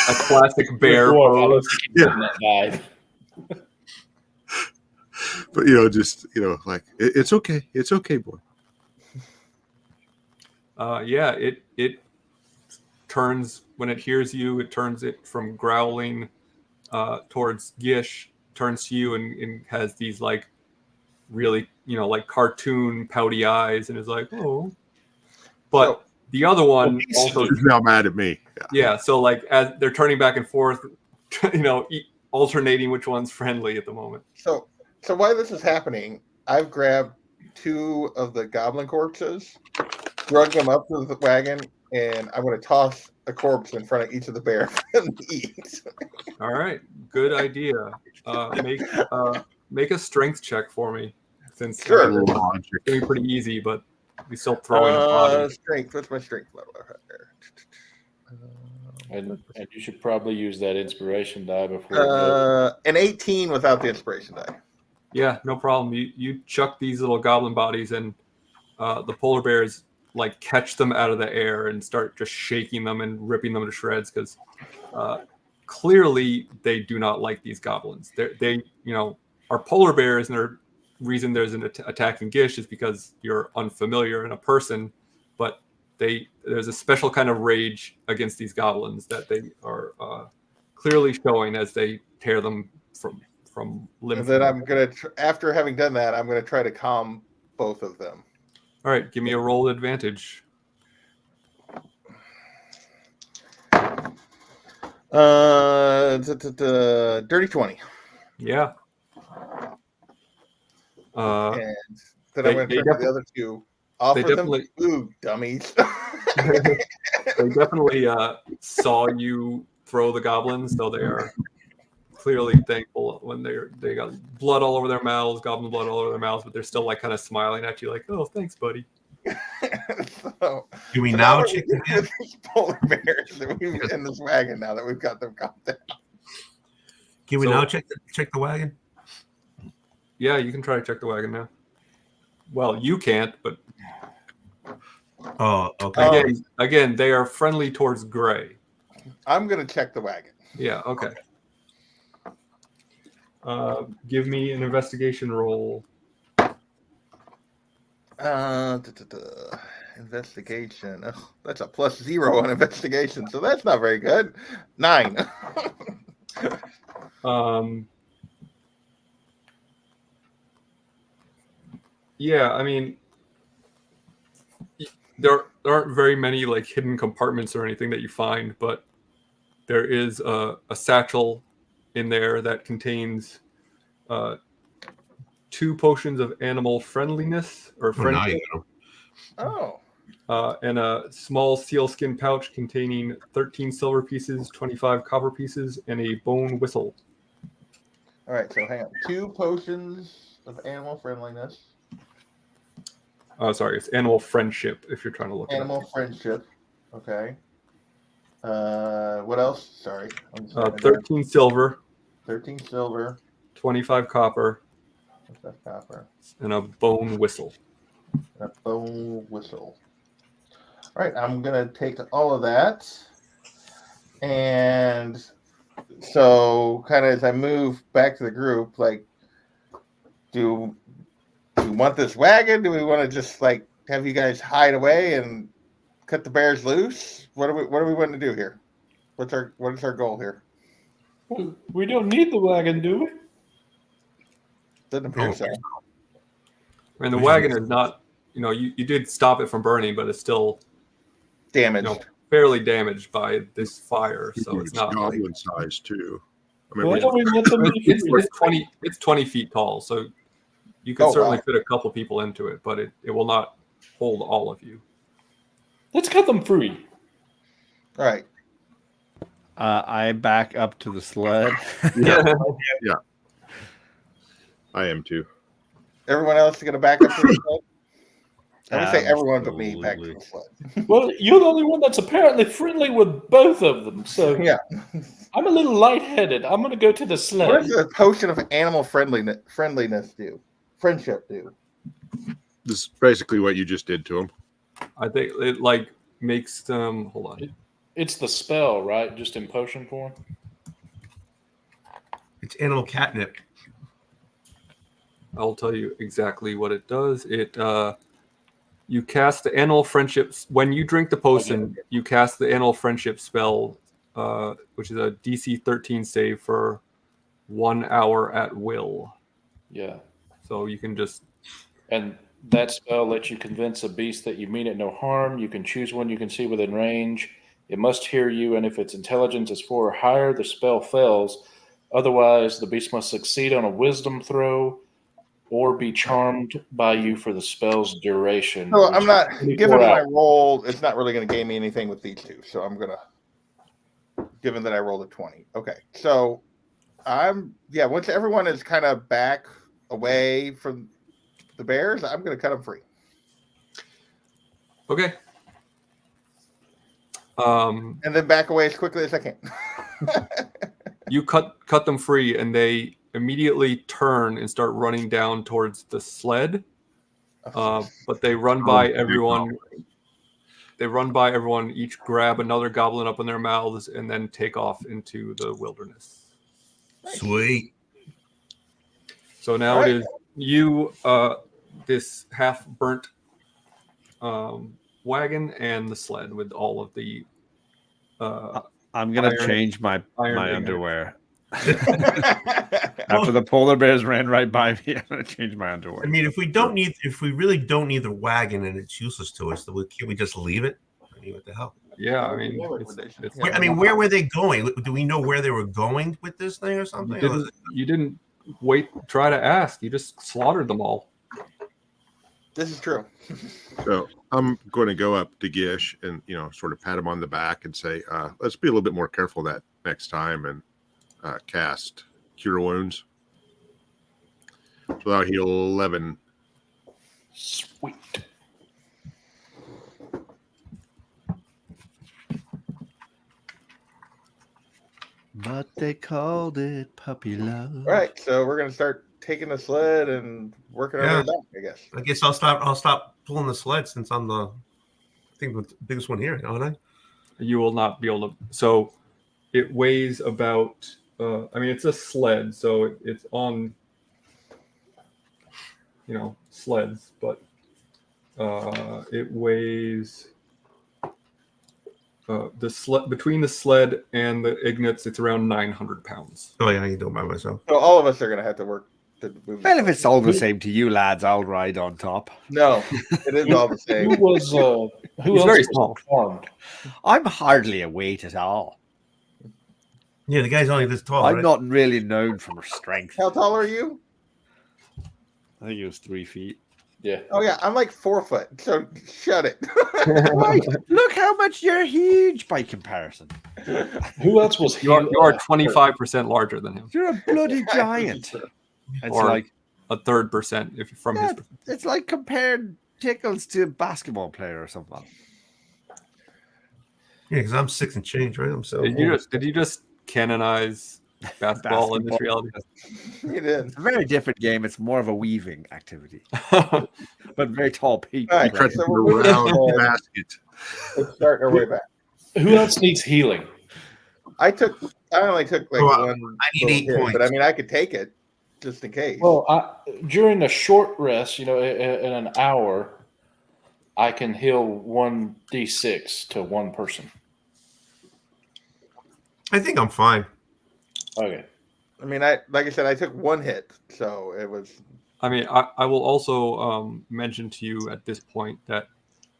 A classic bear pose. That dive. but just like it's okay, boy. Yeah, it turns when it hears you. It turns it from growling towards Gish, turns to you and has these like really like cartoon pouty eyes and is like, oh. But the other one also He's now mad at me. yeah. So like as they're turning back and forth, alternating which one's friendly at the moment. So while this is happening, I've grabbed 2 of the goblin corpses, drug them up to the wagon, and I'm going to toss a corpse in front of each of the bears for them to eat. All right, good idea. Make a strength check for me, since Sure. it's going to be pretty easy, but we still throw in a body. Strength. What's my strength level right there? And you should probably use that inspiration die before it goes. An 18 without the inspiration die. Yeah, no problem. You chuck these little goblin bodies, and the polar bears like catch them out of the air and start just shaking them and ripping them to shreds because clearly they do not like these goblins. They are polar bears, and their reason there's an attacking Gish is because you're unfamiliar in a person, but there's a special kind of rage against these goblins that they are clearly showing as they tear them from limb. And then I'm gonna, after having done that, I'm gonna try to calm both of them. All right, give me a roll advantage. Dirty 20. Yeah. And then they- I'm going they to turn to the other 2. Offer them definitely- food, dummies. They definitely saw you throw the goblins, so they are clearly thankful when they got blood all over their mouths, goblin blood all over their mouths, but they're still like kind of smiling at you like, oh, thanks, buddy. Do we now check the the these polar bears that we in this wagon now that we've got them calmed down? Can we So- now check the wagon? Yeah, you can try to check the wagon now. Well, you can't, but Oh, okay. again, they are friendly towards Gray. I'm going to check the wagon. Yeah, okay. Give me an investigation roll. Investigation. Ugh, that's a +0 on investigation, so that's not very good. 9. Yeah, I mean, there aren't very many like hidden compartments or anything that you find, but there is a satchel in there that contains 2 potions of animal friendliness or Well, now friendship, you know. Oh. and a small sealskin pouch containing 13 silver pieces, 25 copper pieces, and a bone whistle. All right, so hang on. 2 potions of animal friendliness. Sorry, it's animal friendship if you're trying to look Animal friendship. Okay. What else? Sorry. I'm just it up. writing down. 13 silver, 13 silver. 25 copper, What's that copper? and a bone whistle. and a bow whistle. All right, I'm gonna take all of that, and so kind of as I move back to the group, like, do we want this wagon? Do we want to just like have you guys hide away and cut the bears loose? What do we want to do here? What is our goal here? We don't need the wagon, do we? Doesn't appear so. I mean, the wagon is not, you did stop it from burning, but it's still Damaged. fairly damaged by this fire. So it's It's not like, goblin size too. I Why mean, don't we let them be free? it's 20 feet tall. So you can Oh, certainly wow. fit a couple people into it, but it will not hold all of you. Let's cut them free. All right. I back up to the sled. I am too. Everyone else is gonna back up to the sled. I would say everyone but me back to Absolutely. the sled. Well, you're the only one that's apparently friendly with both of them. So Yeah. I'm a little lightheaded. I'm going to go to the What sled. does the potion of animal friendliness do? Friendship do? This is basically what you just did to him. I think it like makes them, hold on. It's the spell, right? Just in potion form. It's animal catnip. I'll tell you exactly what it does. You cast the animal friendships when you drink the potion. You cast the animal friendship spell, which is a DC 13 save for 1 hour at will. Yeah. So you can just And that spell lets you convince a beast that you mean it no harm. You can choose one you can see within range. It must hear you, and if its intelligence is 4 or higher, the spell fails. Otherwise, the beast must succeed on a wisdom throw or be charmed by you for the spell's duration. So which I'm is not 24 given my hours. roll. It's not really going to gain me anything with these two. So I'm gonna, given that I rolled a 20. Okay. So once everyone is kind of back away from the bears, I'm gonna cut them free. okay. And then back away as quickly as I can. You cut them free, and they immediately turn and start running down towards the sled. But they run by everyone. They run by everyone, each grab another goblin up in their mouths, and then take off into the wilderness. Sweet. So now All it right. is you, this half-burnt wagon, and the sled with all of the. I'm gonna Iron- change my iron ignorance. underwear. After the polar bears ran right by me, I'm gonna change my underwear. I mean, if we really don't need the wagon and it's useless to us, then can't we just leave it? I mean, what the hell? Yeah, I mean, Yeah. Where were they going? Do we know where they were going with this thing or something? you didn't try to ask. You just slaughtered them all. This is true. So I'm going to go up to Gish and sort of pat him on the back and say, "Let's be a little bit more careful that next time and cast Cure Wounds." So that'll heal 11. Sweet. But they called it puppy love. All right, so we're gonna start taking the sled and working our way back, I guess. I guess I'll stop pulling the sled since I'm the biggest one here, aren't I? You will not be able to. So it weighs about. It's a sled, so it's on. Sleds, but it weighs. The sled between the sled and the Ignatz, it's around 900 pounds. Oh yeah, I can do it by myself. So all of us are gonna have to work to move. Well, if it's all the same to you lads, I'll ride on top. No, it is all the same. Who was who He's else very was small. Armed? I'm hardly a weight at all. Yeah, the guy's only this tall. I'm right? not really known for my strength. How tall are you? I think it was 3 feet. Yeah. Oh yeah, I'm like 4 foot. So shut it. Right. Look how much you're huge by comparison. Who else was You are 25% larger than him, You're a bloody giant. It's or like a third percent if from his. it's like compared Tickles to a basketball player or something. Yeah, because I'm 6 and change, right? I'm so. Did you just canonize basketball in this reality. You did. It's a very different game. It's more of a weaving activity, but very tall people. All right, play. so The we're moving round forward. basket. Let's start our way back. Who else needs healing? I only took like Well, one. I need little 8 hit, points. but I mean, I could take it just in case. Well, during a short rest, in an hour, I can heal 1d6 to one person. I think I'm fine. Okay. I mean, like I said, I took one hit, so it was. I mean, I will also mention to you at this point that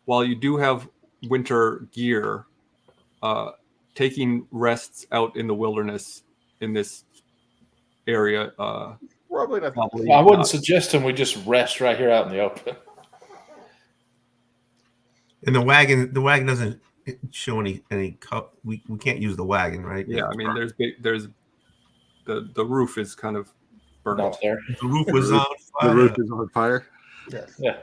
while you do have winter gear, taking rests out in the wilderness in this area Probably not. probably I wouldn't not. suggest we just rest right here out in the open. And the wagon doesn't show any we can't use the wagon, right? Yeah, I mean, there's the roof is kind of burnt. Not there. The roof was on The fire. roof is on fire. Yes. Yeah.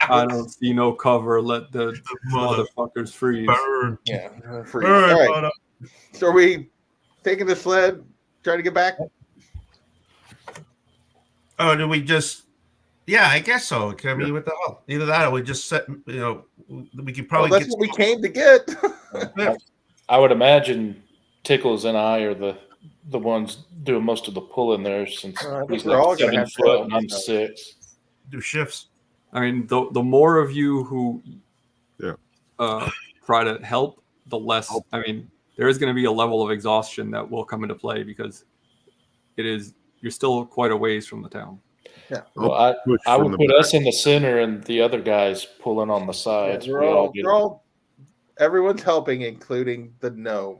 I don't see no cover. Let the Mother motherfuckers freeze. burn. Yeah. Freeze. Burn, All right. mother. So are we taking the sled, trying to get back? Oh, do we just? Yeah, I guess so. I mean, what the hell? Either that, or we just set. We could Oh, probably that's get. what we came to get. I would imagine Tickles and I are the ones doing most of the pulling there, since I think he's we're all like gonna 7 have to foot help, and I'm so. 6. do shifts. I mean, the more of you who Yeah. try to help, the less. I mean, there is going to be a level of exhaustion that will come into play because you're still quite a ways from the town. Well, Push I from would the put back. us in the center and the other guys pulling on the sides. Yeah, We all get- everyone's helping, including the gnome.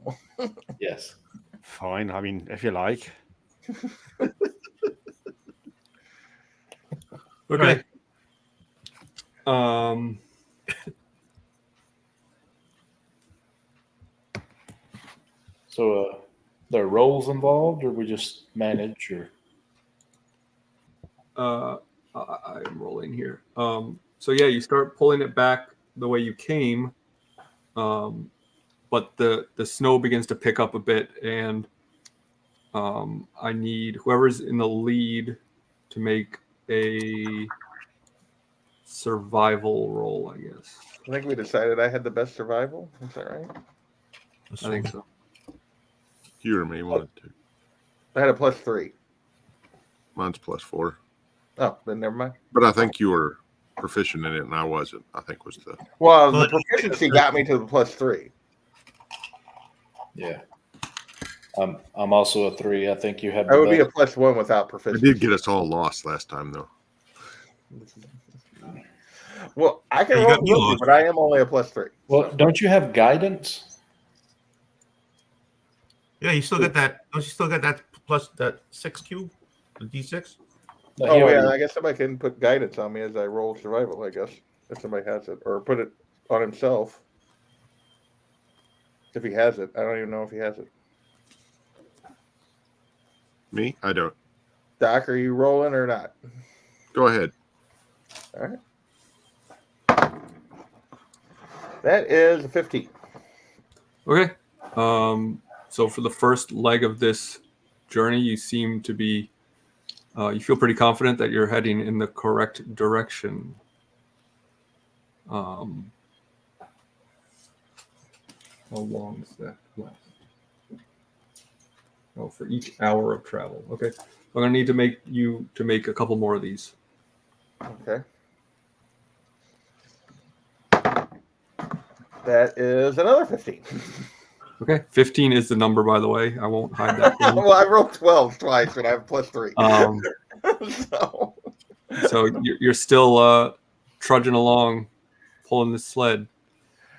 yes. Fine. I mean, if you like. Okay. Right. So, there are roles involved, or we just manage, or I am rolling here. So yeah, you start pulling it back the way you came, but the snow begins to pick up a bit, and I need whoever's in the lead to make a survival roll, I guess. I think we decided I had the best survival. Is that right? I think so. You or me wanted to. I had a +3. Mine's +4. Oh, then never mind. But I think you were proficient in it, and I wasn't. I think was the Well, Well, the proficiency got me to the +3. yeah. I'm also a 3. I think you have. I would be the a +1 without it proficiency. did get us all lost last time, though. Well, I can You roll got me with you, lost. but I am only a +3. Well, don't you have guidance? Yeah, you still got that. Don't you still got that plus that 6 cube, the D6? No, Oh he yeah, already- I guess somebody can put guidance on me as I roll survival. I guess if somebody has it, or put it on himself if he has it. I don't even know if he has it. Me? I don't. Doc, are you rolling or not? Go ahead. All right. That is a 15. Okay. So for the first leg of this journey, you seem to be, you feel pretty confident that you're heading in the correct direction. How long is that last? Oh, for each hour of travel. Okay. I'm gonna need to make you to make a couple more of these. Okay. That is another 15. Okay. 15 is the number, by the way. I won't hide that. from you. Well, I rolled 12 twice, but I have +3. So So you're still trudging along, pulling the sled.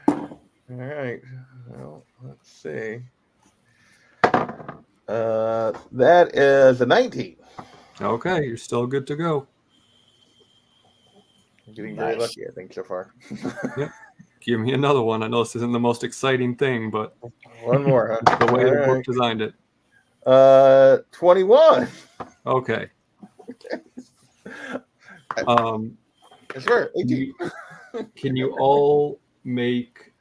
all right. Well, let's see. That is a 19. Okay, you're still good to go. I'm getting very Nice. lucky, I think, so far. Give me another one. I know this isn't the most exciting thing, but One more, huh? the way All the right. book designed it. 21. Okay. Yes, sir. 18. Can you all make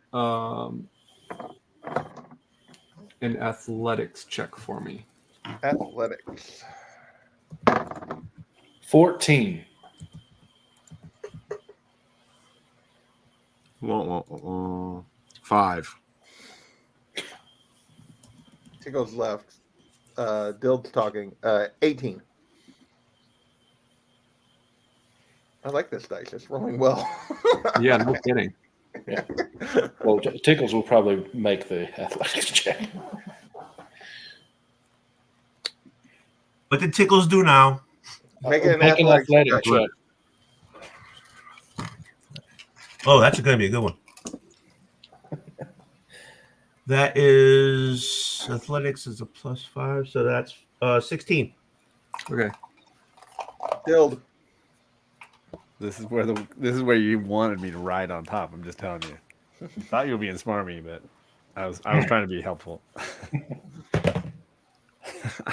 an athletics check for me. Athletics. 14. Well, 5. Tickle's left. Dild's talking. 18. I like this dice. It's rolling well. Yeah, no kidding. Well, Tickles will probably make the athletics check. What did Tickles do now? Make it an Make an athletics athletic check. check. Oh, that's going to be a good one. That is athletics is a +5, so that's 16. Okay. Dild. This is where you wanted me to ride on top. I'm just telling you. Thought you were being smarmy, but I was trying to be helpful.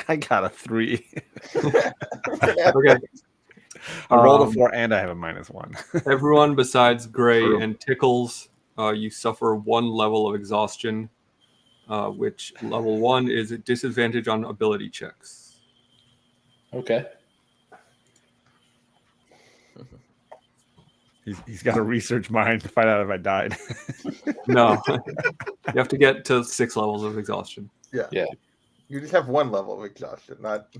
I got a 3. Okay. I rolled a 4 and I have a -1. Everyone besides Gray True. and Tickles, you suffer 1 level of exhaustion, which level 1 is a disadvantage on ability checks. Okay. He's got a research mind to find out if I died. No, you have to get to 6 levels of exhaustion. You just have 1 level of exhaustion, not.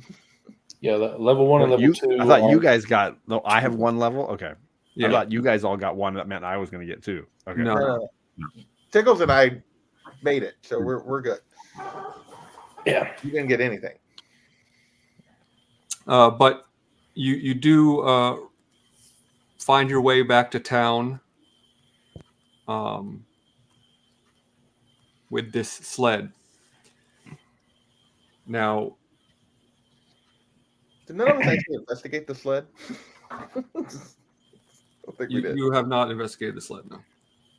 Yeah, level 1 and level 2. I thought you guys got. No, I have 1 level. Okay. Yeah. I thought you guys all got 1. That meant I was going to get 2. Okay. No. Tickles and I made it, so we're good. Yeah. You didn't get anything. But you do find your way back to town with this sled. Now, Did none of us actually investigate the sled? I don't think we did. you have not investigated the sled, no.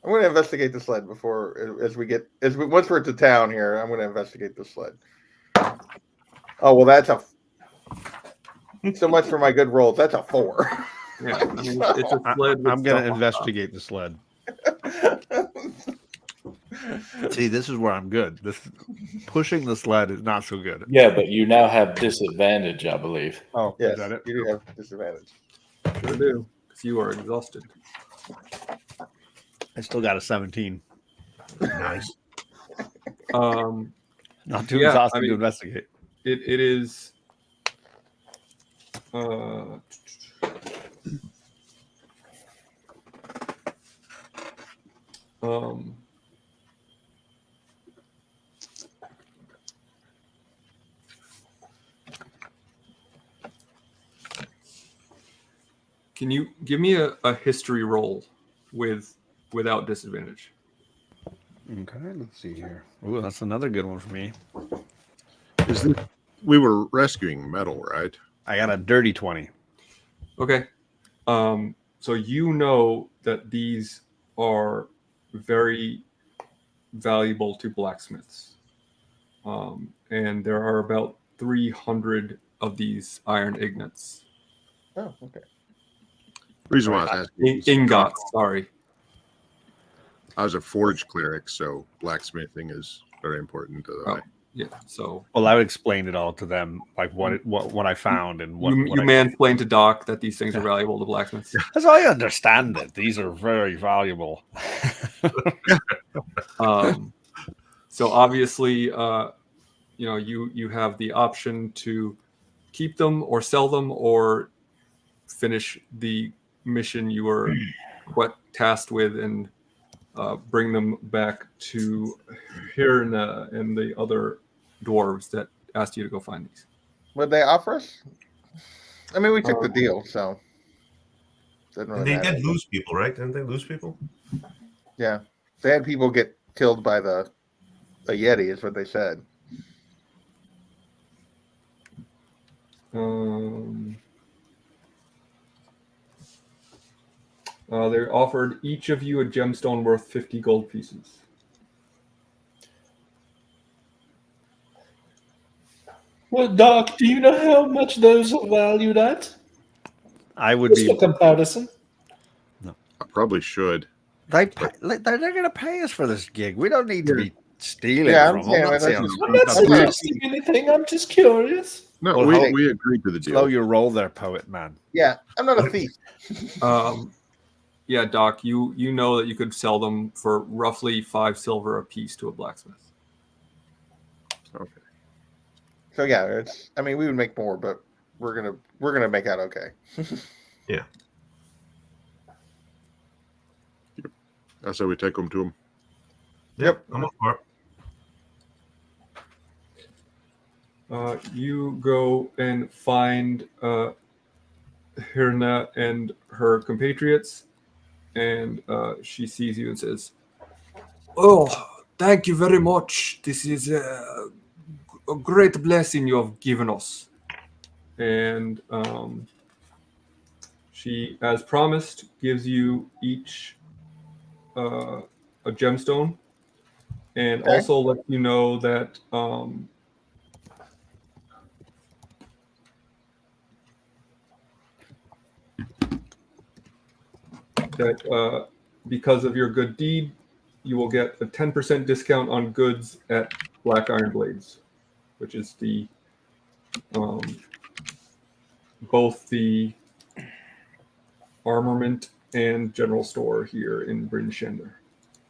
I'm going to investigate the sled before, once we're to town here, I'm going to investigate the sled. Oh, well, that's so much for my good rolls. That's a 4. Yeah, I mean, it's a sled. I'm going to investigate the sled. See, this is where I'm good. Pushing the sled is not so good. Yeah, but you now have disadvantage, I believe. Oh, Yes, is that it? you do have disadvantage. Sure do, because you are exhausted. I still got a 17. Nice. Not too Yeah, exhausted I mean- to investigate. It is. Can you give me a history roll without disadvantage? Okay, let's see here. Ooh, that's another good one for me. We were rescuing metal, right? I got a dirty 20. Okay. So you know that these are very valuable to blacksmiths. And there are about 300 of these iron ingots. Oh, okay. Reason why I was asking. Ingots, sorry. I was a forge cleric, so blacksmithing is very important to the Oh. Yeah, so Well, I would explain it all to them, like what I found and what. you what I- mansplain to Doc that these things are valuable to blacksmiths. As I understand it, these are very valuable. So obviously, you have the option to keep them or sell them or finish the mission you were tasked with and bring them back to Hirna and the other dwarves that asked you to go find these. Would they offer us? I mean, we took the deal, so. Didn't really They matter. did lose people, right? Didn't they lose people? Yeah. They had people get killed by the Yeti, is what they said. They offered each of you a gemstone worth 50 gold pieces. Well, Doc, do you know how much those are valued at? I would Just be. for comparison. I probably should. They're going to pay us for this gig. We don't need to be Stealing Yeah, from I'm saying, them. Not that's saying just- I'm not I'm not- suggesting anything. I'm just curious. No, Well, we, how- we agreed to the slow deal. your roll there, poet man. Yeah, I'm not a thief. Yeah, Doc, you know that you could sell them for roughly 5 silver a piece to a blacksmith. Okay. So yeah, it's. I mean, we would make more, but we're gonna make out okay. I say we take them to them. Yep. I'm up for it. You go and find Hirna and her compatriots, and she sees you and says, "Oh, thank you very much. This is a great blessing you have given us." And she, as promised, gives you each a gemstone, and Okay. also lets you know that because of your good deed, you will get a 10% discount on goods at Black Iron Blades, which is the both the armament and general store here in Bryn Shander.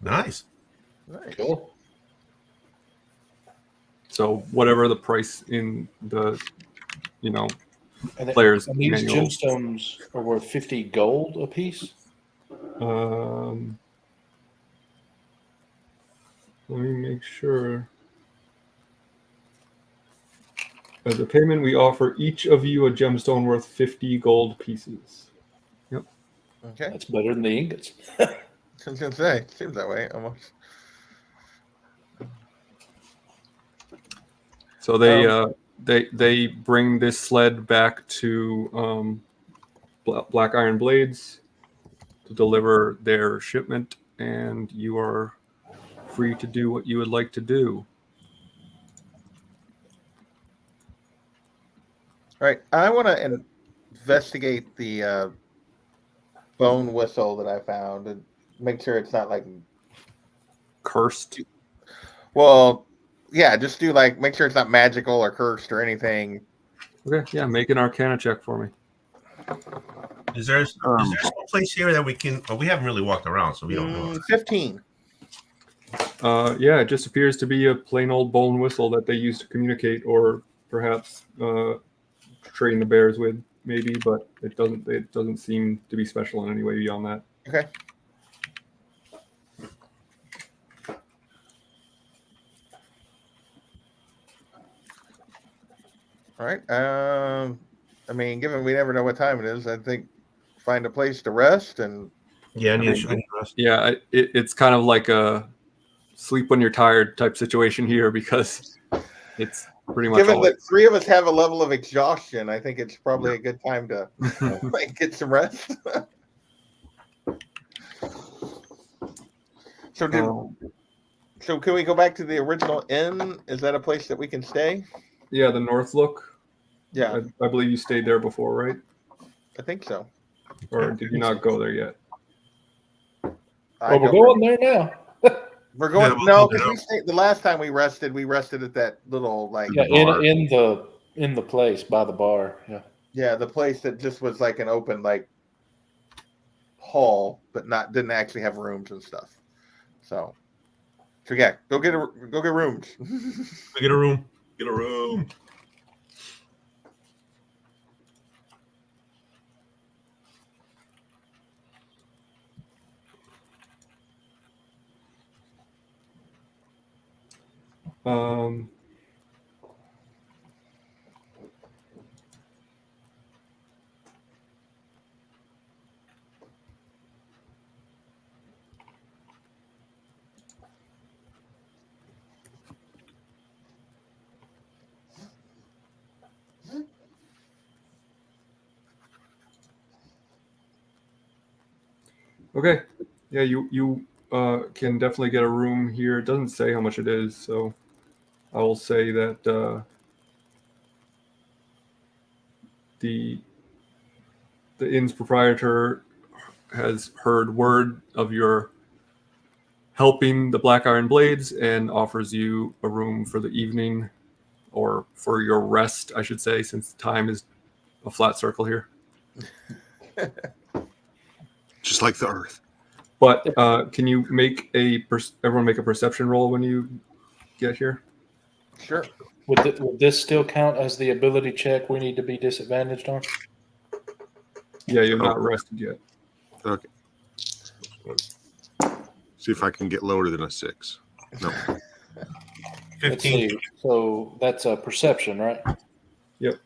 Nice. Nice. Cool. So whatever the price in the, And players and these manual. gemstones are worth 50 gold apiece. Let me make sure. As a payment, we offer each of you a gemstone worth 50 gold pieces. Okay. That's better than the ingots. I was gonna say, seems that way almost. So they bring this sled back to Black Iron Blades to deliver their shipment, and you are free to do what you would like to do. All right, I want to investigate the bone whistle that I found and make sure it's not like. Cursed. Well, yeah, just do like make sure it's not magical or cursed or anything. Okay, yeah, make an Arcana check for me. Is there some place here that we can? Well, we haven't really walked around, so we don't know. 15. Yeah, it just appears to be a plain old bone whistle that they use to communicate, or perhaps train the bears with, maybe. But it doesn't seem to be special in any way beyond that. Okay. All right. I mean, given we never know what time it is, I think find a place to rest and. Yeah, I need to rest. Yeah, it's kind of like a sleep when you're tired type situation here, because it's pretty much Given all that 3 of us have a level of exhaustion, I think it's probably a good time to like, get some rest. So can we go back to the original inn? Is that a place that we can stay? Yeah, the North Look. Yeah, I believe you stayed there before, right? I think so. Or did you not go there yet? I We're don't going there now. We're going. Yeah, we'll No, go because now. we stayed the last time we rested at that little like Yeah, bar. in the place by the bar. Yeah. the place that just was like an open like hall, but didn't actually have rooms and stuff. So yeah, go get rooms. Get a room. Get a room. Um, okay. Yeah, you can definitely get a room here. It doesn't say how much it is, so I will say that the inn's proprietor has heard word of your helping the Black Iron Blades and offers you a room for the evening, or for your rest, I should say, since time is a flat circle here. Just like the Earth. But can you make everyone make a perception roll when you get here? Sure. Would this still count as the ability check we need to be disadvantaged on? Yeah, you're not rested yet. Okay. See if I can get lower than a 6. No. Let's 15. see. So that's a perception, right? Yep.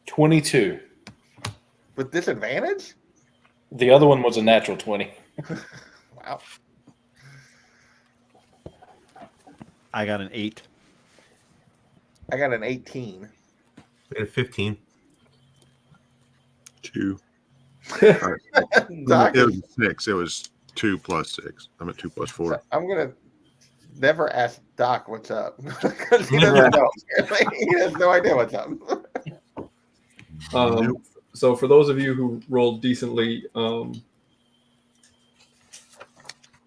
22. With disadvantage? The other one was a natural 20. Wow. I got an 8. I got an 18. I got 15. 2. Doc, It was 6. It was 2 plus 6. I'm at 2 plus 4. I'm gonna never ask Doc what's up because he doesn't know. He has no idea what's up. So for those of you who rolled decently,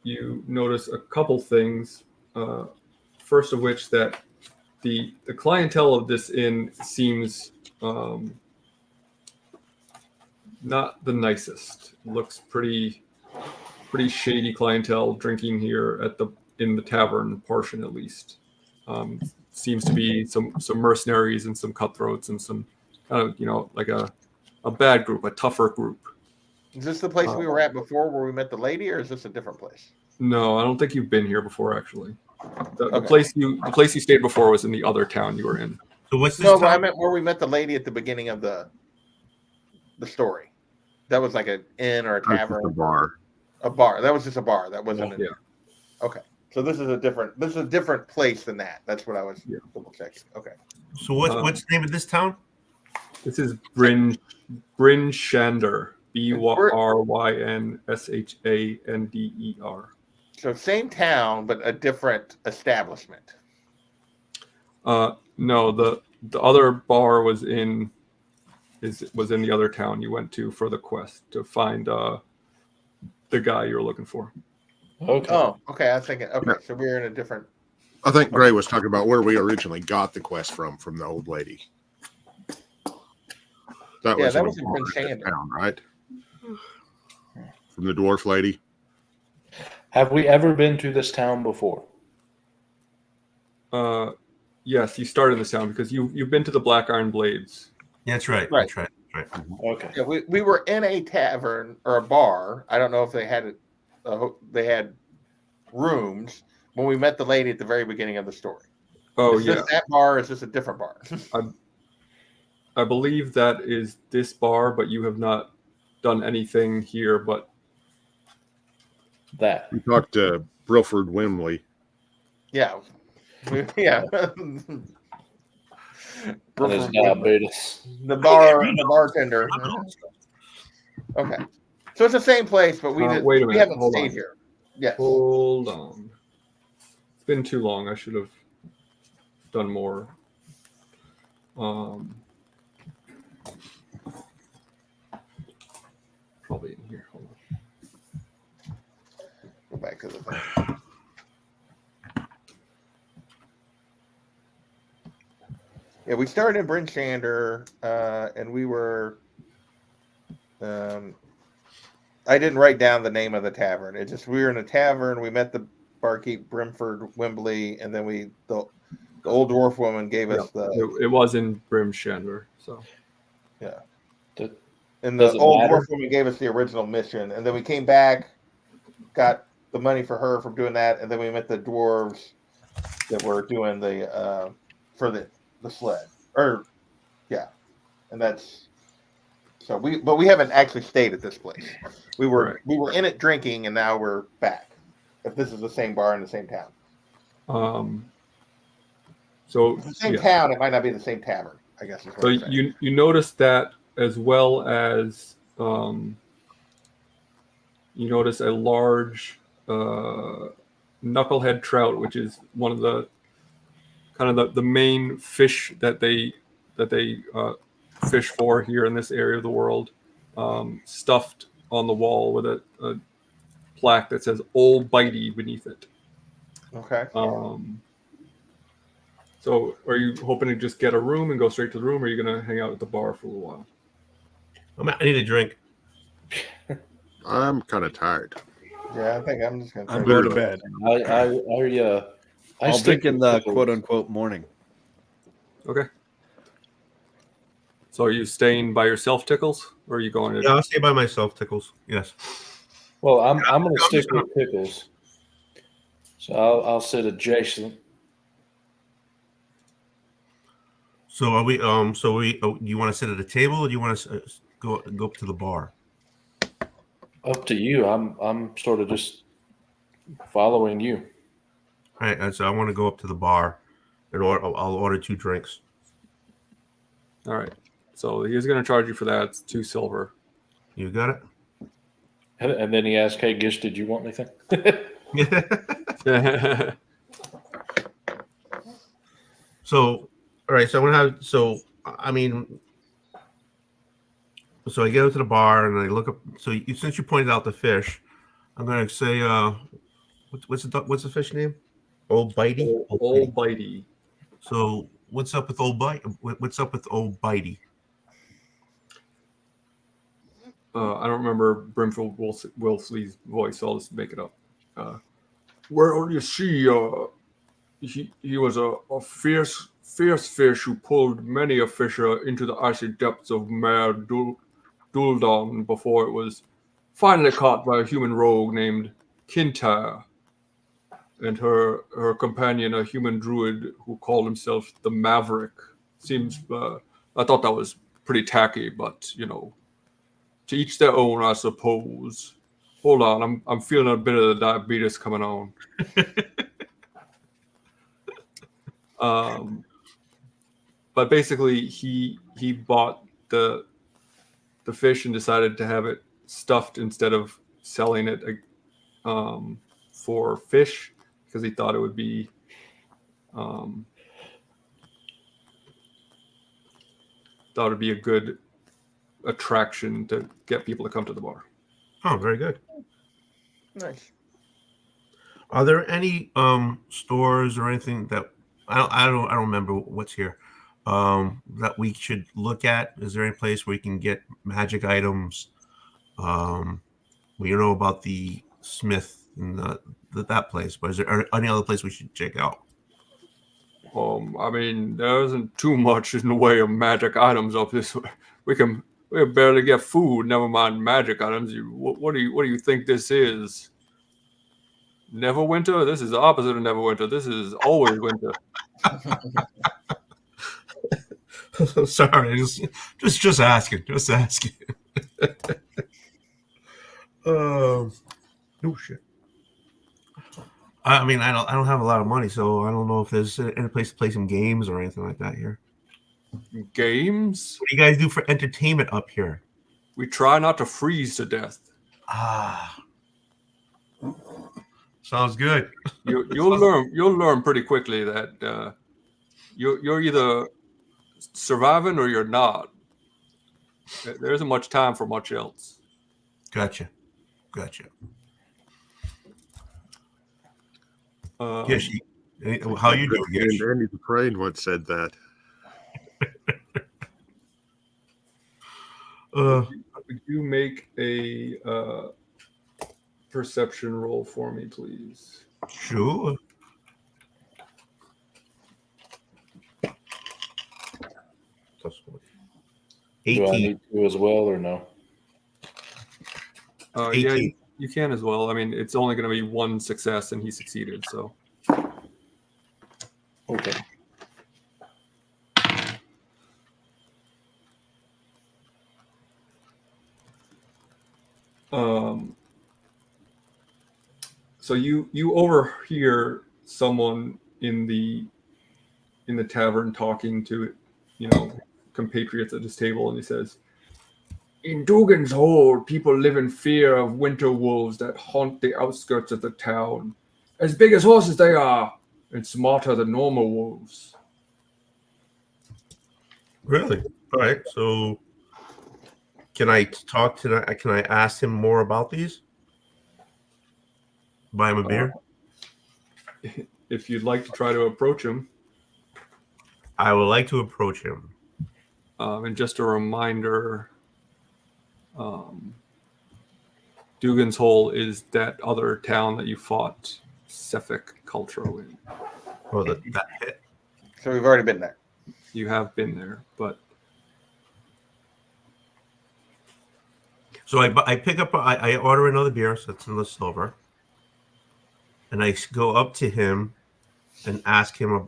you notice a couple things. First of which, that the clientele of this inn seems not the nicest. Looks pretty shady clientele drinking here in the tavern portion, at least. Seems to be some mercenaries and some cutthroats and some kind of, like a bad group, a tougher group. Is this the place we were at before where we met the lady, or is this a different place? No, I don't think you've been here before, actually. The Okay. place you stayed before was in the other town you were in. So what's this? No, but I town? meant where we met the lady at the beginning of the story. That was like an inn or a It's just a tavern, bar. a bar. That was just a bar. That wasn't. Yeah. Okay, so this is a different place than that. That's what I was double checking. Okay. So what's the name of this town? This is Bryn Shander. BRYNSHANDER. So same town, but a different establishment. No, the other bar was in the other town you went to for the quest to find the guy you were looking for. Okay. Oh, okay. I was thinking. Okay, so we're in a different. I think Gray was talking about where we originally got the quest from the old lady. That Yeah, was that in a was in bar Prince in Shandor. town, right? From the dwarf lady. Have we ever been to this town before? Yes, you started in this town because you've been to the Black Iron Blades. Yeah, that's right. Right. That's right. Okay. Yeah, we were in a tavern or a bar. I don't know if they had they had rooms when we met the lady at the very beginning of the story. Oh Is yeah, this that bar? Or is this a different bar? I believe that is this bar, but you have not done anything here. But That. We talked to Brilford Wimley. Yeah, yeah. And his diabetes. The bartender. Okay, so it's the same place, but we wait a minute, haven't hold stayed on. here. Yes. hold on, it's been too long. I should have done more. Probably in here. Hold on. Go back to the thing. Yeah, we started in Bryn Shander, and we were. I didn't write down the name of the tavern. It just we were in a tavern. We met the barkeep Brimford Wimbley, and then the old dwarf woman gave us It was in Brim Shander, so and Does the it old matter? dwarf woman gave us the original mission, and then we came back, got the money for her from doing that, and then we met the dwarves that were doing the for the sled, and that's so we haven't actually stayed at this place. We were in it drinking, and now we're back. If this is the same bar in the same town, so if it's the same yeah. town, it might not be the same tavern. I guess. Is what So I'm saying. you notice that, as well as you notice a large knucklehead trout, which is one of the kind of the main fish that they fish for here in this area of the world, stuffed on the wall with a plaque that says "Old Bitey" beneath it. Okay. So, are you hoping to just get a room and go straight to the room, or are you going to hang out at the bar for a little while? I need a drink. I'm kind of tired. Yeah, I think I'm just gonna. I'm take going it. to bed. I I'll stick drink in with the pickles. quote unquote morning. Okay. So, are you staying by yourself, Tickles, or are you going to? Yeah, I'll stay by myself, Tickles. Yes. Well, I'm going to I'm stick just gonna- with pickles. So I'll sit adjacent. So are we? Do you want to sit at a table, or do you want to go up to the bar? Up to you. I'm sort of just following you. All right. And so I want to go up to the bar, and I'll order 2 drinks. All right. So he's going to charge you for that. It's 2 silver. You got it. And then he asked, "Hey, Gish, did you want anything?" So, all right. So I'm gonna have. So I mean, so I go to the bar and I look up. So since you pointed out the fish, I'm gonna say, what's the fish name? Old Bitey. Old Bitey. So what's up with Old Bite? What's up with Old Bitey? I don't remember Brimfield Wilsey's voice, so I'll just make it up. Well, you see, he was a fierce fish who pulled many a fisher into the icy depths of Mare Duldon before it was finally caught by a human rogue named Kintyre and her companion, a human druid who called himself the Maverick. Seems, I thought that was pretty tacky, but you know, to each their own, I suppose. Hold on, I'm feeling a bit of the diabetes coming on. But basically, he bought the fish and decided to have it stuffed instead of selling it for fish because he thought it would be a good attraction to get people to come to the bar. Oh, very good. Nice. Are there any stores or anything that I don't remember what's here that we should look at? Is there any place where you can get magic items? We know about the Smith and that place, but is there any other place we should check out? I mean, there isn't too much in the way of magic items up this way. We can barely get food. Never mind magic items. What do you think this is? Neverwinter? This is the opposite of Neverwinter. This is always winter. Sorry, just asking. Oh shit. I mean, I don't have a lot of money, so I don't know if there's any place to play some games or anything like that here. Games? What do you guys do for entertainment up here? We try not to freeze to death. Sounds good. You'll learn pretty quickly that you're either surviving or you're not. There isn't much time for much else. Gotcha. Gish, how you doing, Gish? And Andy Dufresne once said that. Would you make a perception roll for me, please? Sure. Do I 18. need to as well or no? Yeah, 18. you can as well. I mean, it's only going to be one success, and he succeeded. So, Okay. so you overhear someone in the tavern talking to, compatriots at his table, and he says, "In Dugan's Hold, people live in fear of winter wolves that haunt the outskirts of the town. As big as horses they are, and smarter than normal wolves." Really? All right. So, can I talk to that? Can I ask him more about these? Buy him a beer. If you'd like to try to approach him, I would like to approach him. and just a reminder, Dugan's Hole is that other town that you fought Suffolk Cultural in. Oh, that pit. So we've already been there. You have been there, but So I pick up. I order another beer, so it's in the silver, and I go up to him and ask him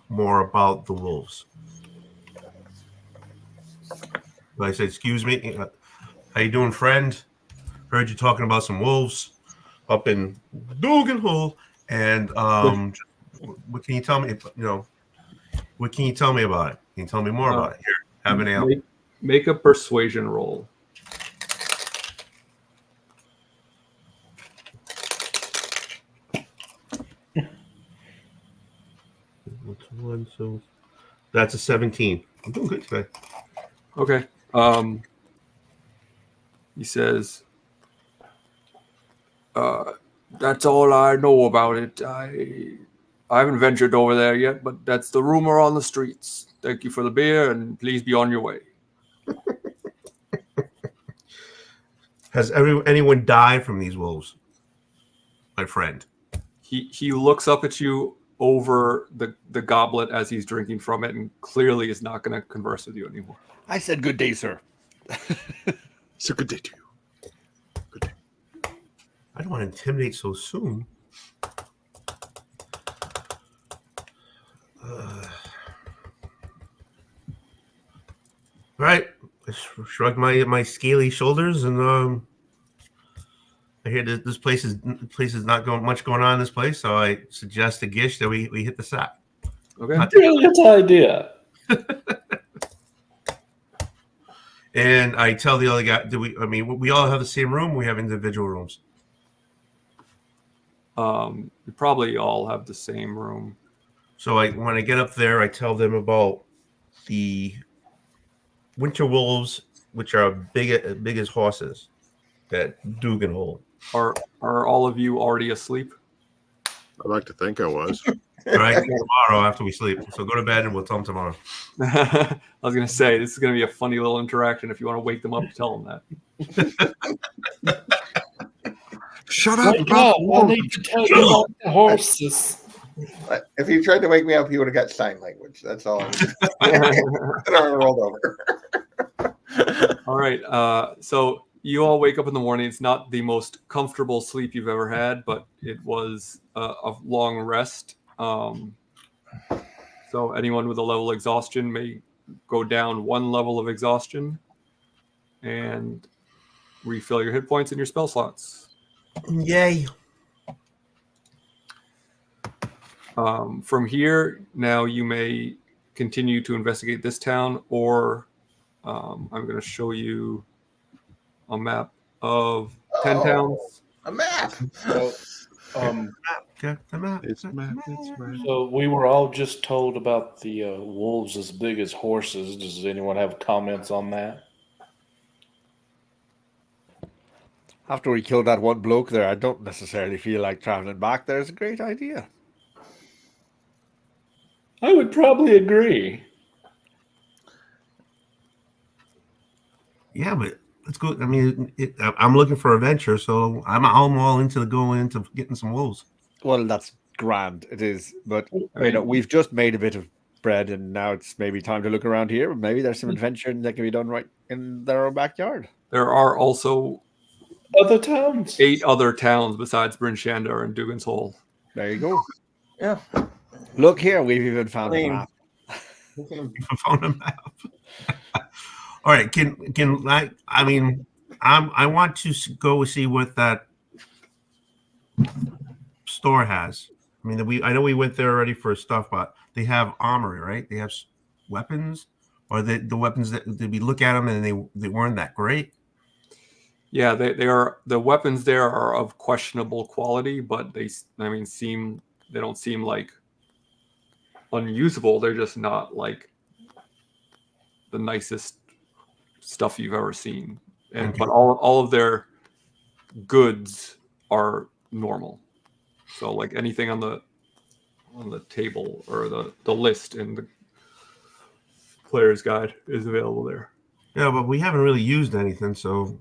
more about the wolves. I said, "Excuse me, how you doing, friend? Heard you talking about some wolves up in Dugan Hole, and what can you tell me? What can you tell me about it? Can you tell me more about it? Here, have an ale." Make a persuasion roll. So that's a 17. I'm doing good today. Okay. He says, that's all I know about it. I haven't ventured over there yet, but that's the rumor on the streets. Thank you for the beer, and please be on your way. Has anyone died from these wolves, my friend? He looks up at you over the goblet as he's drinking from it, and clearly is not going to converse with you anymore. I said good day, sir. It's a good day to you. Good day. I don't want to intimidate so soon. Right. I shrug my scaly shoulders, and I hear that this place is not much going on in this place, so I suggest to Gish that we hit the sack. Okay. Brilliant idea. And I tell the other guy, we all have the same room? We have individual rooms. You probably all have the same room. So when I get up there, I tell them about the winter wolves, which are big as horses, at Dugan Hole. Are all of you already asleep? I'd like to think I was. All right, tomorrow after we sleep. So go to bed and we'll tell them tomorrow. I was going to say, this is going to be a funny little interaction. If you want to wake them up, tell them that. Shut up! Wake up, I need to tell you about the horses. If he tried to wake me up, he would have got sign language. That's all. I rolled over. All right. So you all wake up in the morning. It's not the most comfortable sleep you've ever had, but it was a long rest. So anyone with a level of exhaustion may go down one level of exhaustion and refill your hit points and your spell slots. Yay. From here, now you may continue to investigate this town, or I'm going to show you a map of 10 towns. A map. So, It's map. so we were all just told about the wolves as big as horses. Does anyone have comments on that? After we killed that one bloke there, I don't necessarily feel like traveling back there is a great idea. I would probably agree. Yeah, but let's go. I mean, I'm looking for adventure, so I'm all into going into getting some wolves. Well, that's grand. It is, but we've just made a bit of bread, and now it's maybe time to look around here. Maybe there's some adventure that can be done right in their own backyard. There are also Other towns. 8 other towns besides Bryn Shandor and Dugan's Hole. There you go. Yeah. Look here, we've even found a map. Found a map. All right, I want to go see what that store has. I mean, I know we went there already for stuff, but they have armory, right? They have weapons, or the weapons that we look at them and they weren't that great. Yeah, they are. The weapons there are of questionable quality, but they don't seem like unusable. They're just not like the nicest stuff you've ever seen. And Okay. but all of their goods are normal. So like anything on the table or the list in the player's guide is available there. Yeah, but we haven't really used anything, so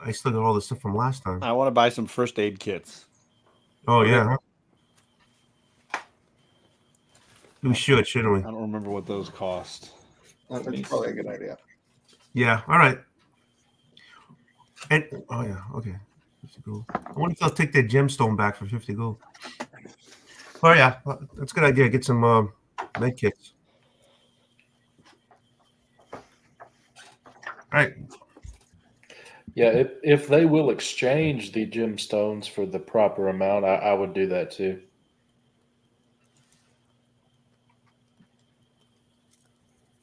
I still got all the stuff from last time. I want to buy some first aid kits. Oh Okay. yeah. We should, shouldn't we? I don't remember what those cost. That's probably a good idea. Yeah. All right. And oh yeah, okay. 50 gold. I wonder if they'll take their gemstone back for 50 gold. Oh yeah, that's a good idea. Get some med kits. All right. Yeah, if they will exchange the gemstones for the proper amount, I would do that too.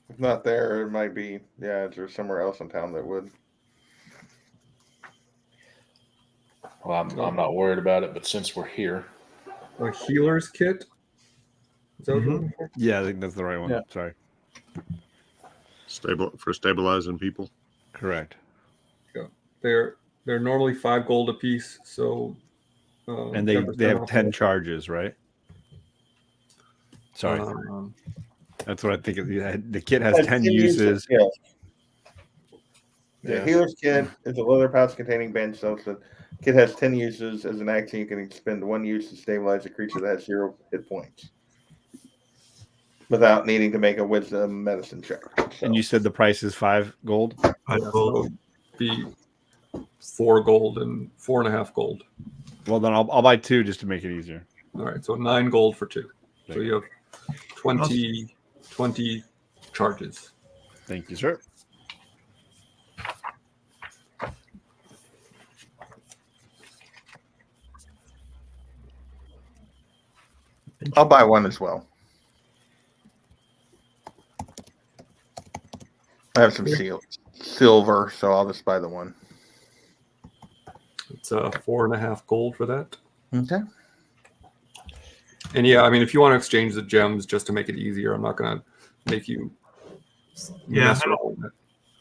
If not there, it might be, yeah, there's somewhere else in town that would. Well, I'm not worried about it, but since we're here, A healer's kit. Is that what you're looking for? Yeah, I think that's the right one. Yeah. Sorry. For stabilizing people. Correct. They're normally 5 gold a piece, so And they 10% have off 10 that. charges, right? Sorry. Um, That's what I think. The kit has 10 uses. Yeah. Yeah. The healer's kit is a leather pouch containing bench cells. The kit has 10 uses. As an action, you can expend 1 use to stabilize a creature that has 0 hit points without needing to make a wisdom medicine check. So, And you said the price is 5 gold? Five yeah, gold. so it'd be 4 gold and 4.5 gold. Well, then I'll buy 2 just to make it easier. All right, so 9 gold for 2. So you have 20 charges. Thank you, sir. I'll buy 1 as well. I have some silver, so I'll just buy the 1. It's 4.5 gold for that. Okay. And yeah, I mean, if you want to exchange the gems just to make it easier, I'm not going to make you Yeah, mess I don't- around with it.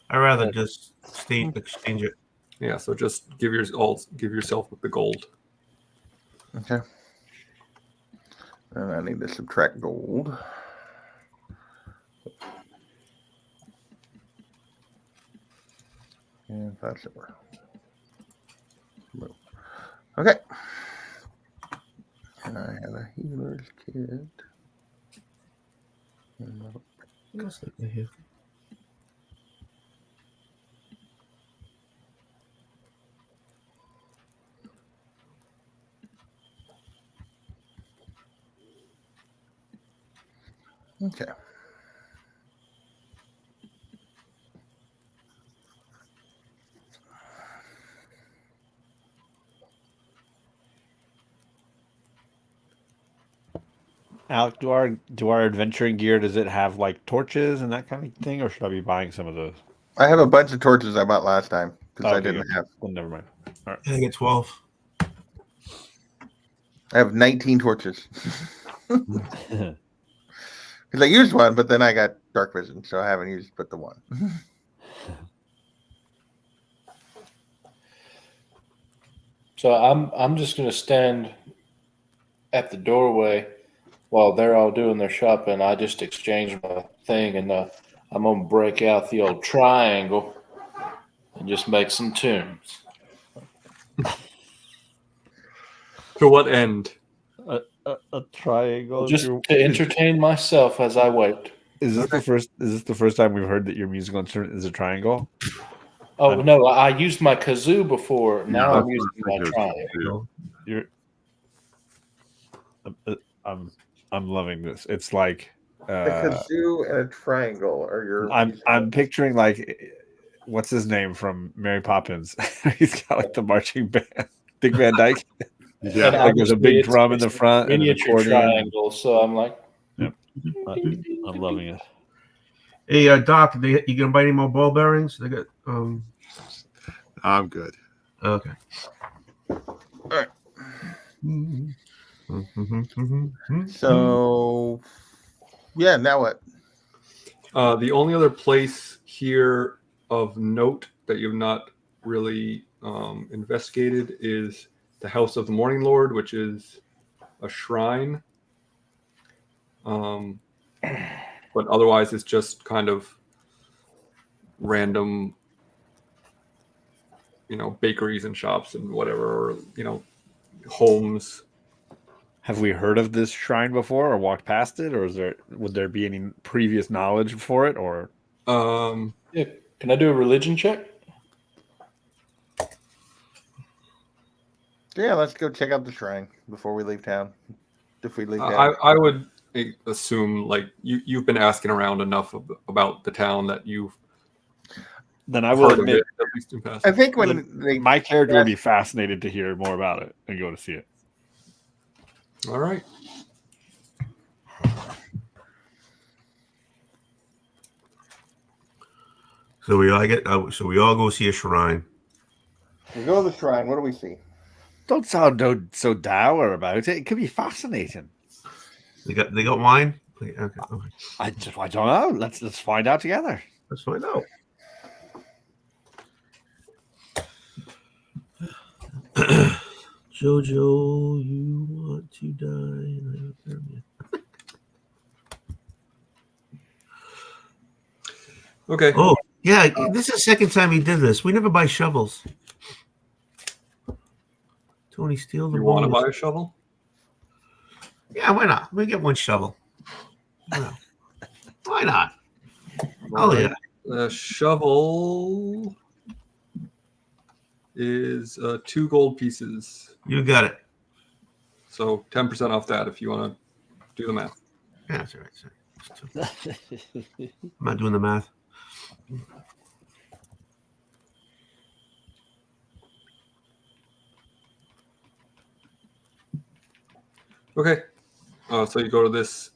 I'd rather just exchange it. Yeah, so just give yourself the gold. Okay. And I need to subtract gold. And 5 silver. Okay. And I have a healer's kit. Okay. Alec, do our adventuring gear, does it have like torches and that kind of thing, or should I be buying some of those? I have a bunch of torches I bought last time because I Okay, didn't good. have. Well, never mind. I think it's 12. I have 19 torches because I used one, but then I got dark vision, so I haven't used but the 1. so I'm just gonna stand at the doorway while they're all doing their shopping. I just exchange my thing, and I'm gonna break out the old triangle and just make some tunes. To what end? A triangle. Just to entertain myself as I wait. Is this the first time we've heard that your musical instrument is a triangle? Oh no, I used my kazoo before. Now I'm that's using what I my think triangle. too. I'm loving this. It's like A kazoo and a triangle are your. I'm picturing like what's his name from Mary Poppins? He's got like the marching band, Dick Van Dyke. Yeah, Like there's a big Obviously, drum in the front and an miniature accordion. triangle. So I'm like, I'm loving it. Hey, Doc, you gonna buy any more ball bearings? They got I'm good. okay. right. Mm-hmm. So, yeah. Now what? The only other place here of note that you've not really investigated is the House of the Morning Lord, which is a shrine. But otherwise, it's just kind of random, bakeries and shops and whatever, or, homes. Have we heard of this shrine before, or walked past it, or would there be any previous knowledge for it, or? Yeah. Can I do a religion check? Yeah, let's go check out the shrine before we leave town. If we leave town. I would assume like you've been asking around enough about the town that you've Then I will heard of admit, it, at least in passing. I think when my character would be fascinated to hear more about it and go to see it. All right. So we all go see a shrine. we go to the shrine, what do we see? Don't sound so dour about it. It could be fascinating. They got wine. Okay. I don't know. Let's find out together. Let's find out. Jojo, you want to die? Okay. Oh, yeah. This is the second time he did this. We never buy shovels. Tony, steal the You want to bonus. buy a shovel? Yeah, why not? We get one shovel. Why not? Oh, yeah. The shovel is 2 gold pieces. You got it. So 10% off that if you want to do the math. Yeah, that's all right. I'm not doing the math. Okay. So you go to this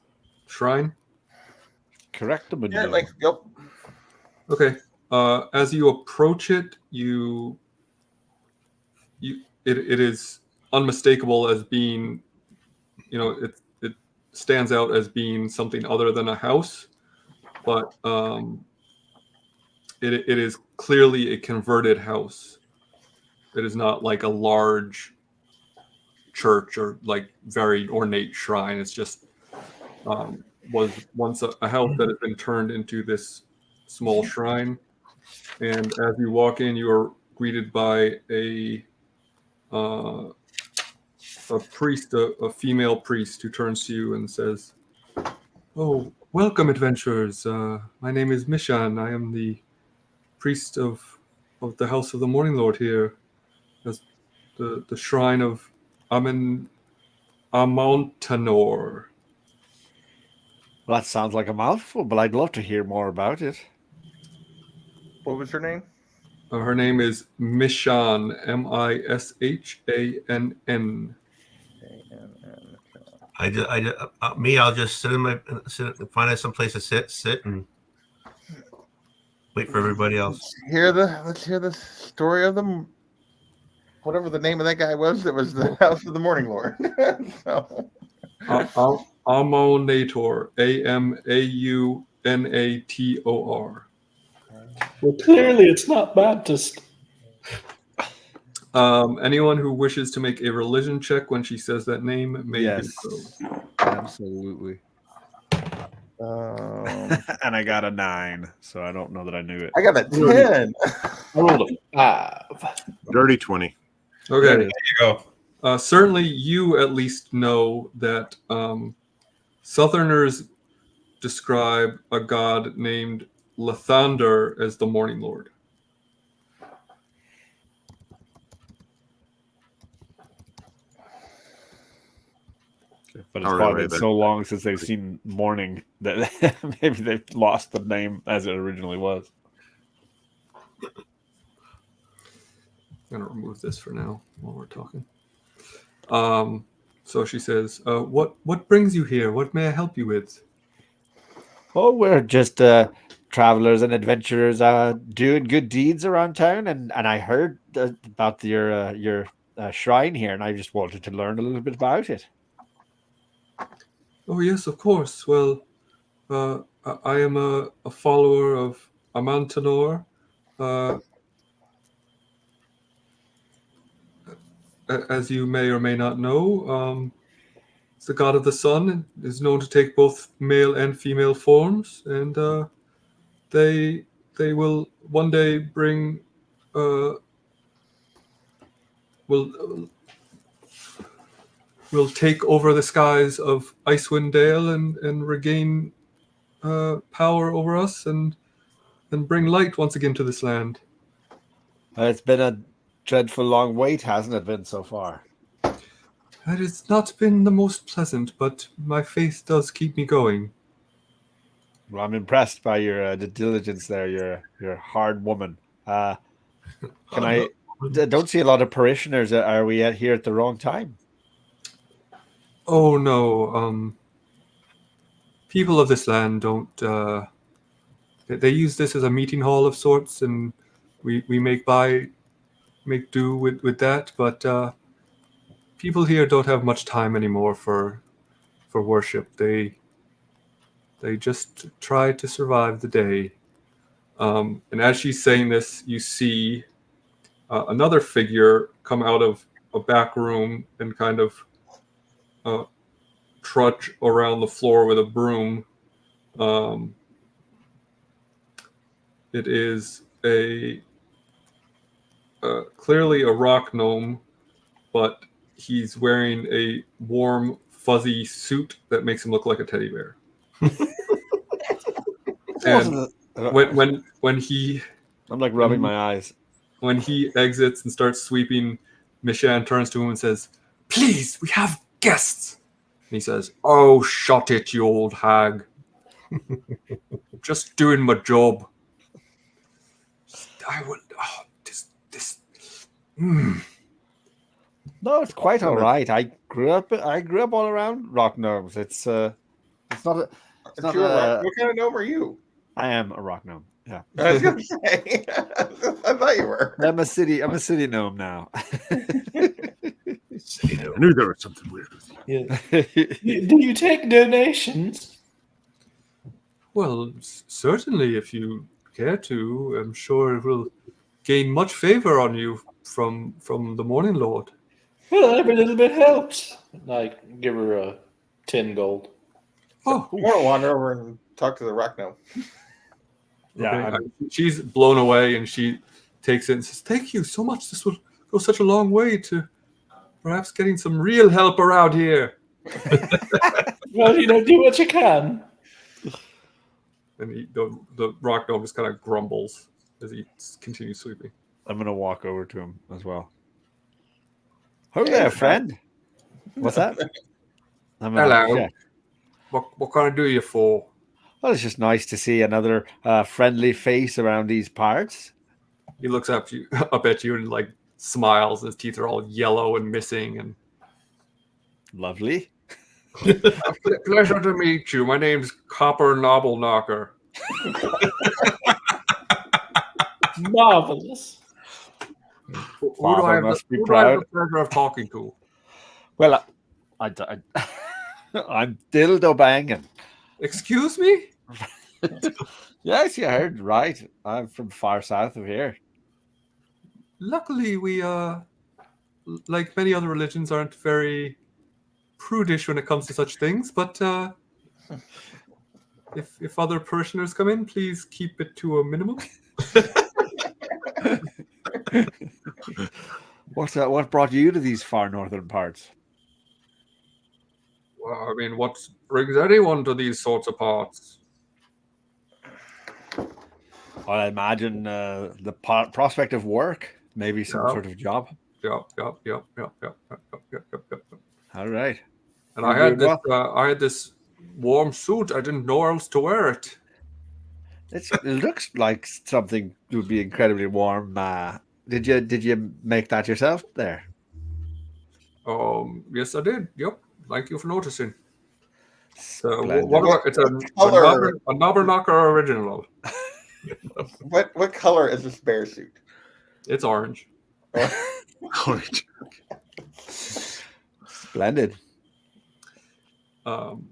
shrine. Correct. Yeah, like yep. Okay. As you approach it, it is unmistakable as being, it stands out as being something other than a house, but it is clearly a converted house. It is not like a large church or like very ornate shrine. It's just was once a house that has been turned into this small shrine. And as you walk in, you are greeted by a priest, a female priest, who turns to you and says, "Oh, welcome, adventurers. My name is Mishan. I am the priest of the House of the Morning Lord here, as the shrine of Amontanor." Well, that sounds like a mouthful, but I'd love to hear more about it. What was her name? Her name is Mishan, Mishann. I'll just find out some place to sit and wait for everybody else. Let's hear the story of them. Whatever the name of that guy was, that was the House of the Morning Lord. So. Amonator, Amaunator. Well, clearly it's not Baptist. Anyone who wishes to make a religion check when she says that name may do so. Absolutely. And I got a 9, so I don't know that I knew it. I got a 10. I rolled a 5. Dirty 20. Okay. There you go. Certainly, you at least know that Southerners describe a god named Lathander as the Morning Lord. But it's probably been so long since they've seen morning that maybe they've lost the name as it originally was. I'm going to remove this for now while we're talking. So she says, what brings you here? What may I help you with? Oh, we're just travelers and adventurers doing good deeds around town, and I heard about your shrine here, and I just wanted to learn a little bit about it. Oh, yes, of course. Well, I am a follower of Amontanor. As you may or may not know, is the god of the sun and is known to take both male and female forms, and they will one day bring will take over the skies of Icewind Dale and regain power over us and bring light once again to this land. It's been a dreadful long wait, hasn't it been so far? It has not been the most pleasant, but my faith does keep me going. Well, I'm impressed by your the diligence there. You're a hard woman. Can I don't see a lot of parishioners. Are we here at the wrong time? Oh no, people of this land don't. They use this as a meeting hall of sorts, and we make do with that. But people here don't have much time anymore for worship. They just try to survive the day. And as she's saying this, you see another figure come out of a back room and kind of trudge around the floor with a broom. It is clearly a rock gnome, but he's wearing a warm, fuzzy suit that makes him look like a teddy bear. And when he, I'm like rubbing my eyes. When he exits and starts sweeping, Mishan turns to him and says, "Please, we have guests." And he says, "Oh, shut it, you old hag. Just doing my job. I will. Oh, this. No, it's quite all right. I grew up all around rock gnomes. It's not a. It's not a, what kind of gnome are you? I am a rock gnome. Yeah. I was gonna say. I thought you were. I'm a city gnome now. I knew there was something weird with you. Yeah. Do you take donations? Well, certainly, if you care to, I'm sure it will gain much favor on you from the Morning Lord. Well, every little bit helps. I give her 10 gold. Oh, I want to wander over and talk to the rock gnome. Yeah, okay. She's blown away, and she takes it and says, "Thank you so much. This will go such a long way to perhaps getting some real help around here." Well, do what you can. And the rock gnome just kind of grumbles as he continues sweeping. I'm gonna walk over to him as well. Hello there, friend. What's that? Hello. Yeah. What can I do you for? Well, it's just nice to see another friendly face around these parts. He looks up at you and like smiles. His teeth are all yellow and missing. And Lovely. pleasure to meet you. My name's Copper Nobble Knocker. Marvelous. Who do Father I have must be who do I have proud. the pleasure of talking to? Well, I'm dildo banging. Excuse me? Yes, you heard right. I'm from far south of here. Luckily, we like many other religions, aren't very prudish when it comes to such things. But if other parishioners come in, please keep it to a minimum. What brought you to these far northern parts? Well, I mean, what brings anyone to these sorts of parts? Well, I imagine the prospect of work, maybe some sort of job. Yep. All right. And You're I had doing this. I had this warm suit. I didn't know else to wear it. It looks like something would be incredibly warm. Did you make that yourself there? Yes, I did. Yep. Thank you for noticing. Splendid. What about it's a knobber knocker original? What color is this bear suit? It's orange. Orange. Splendid.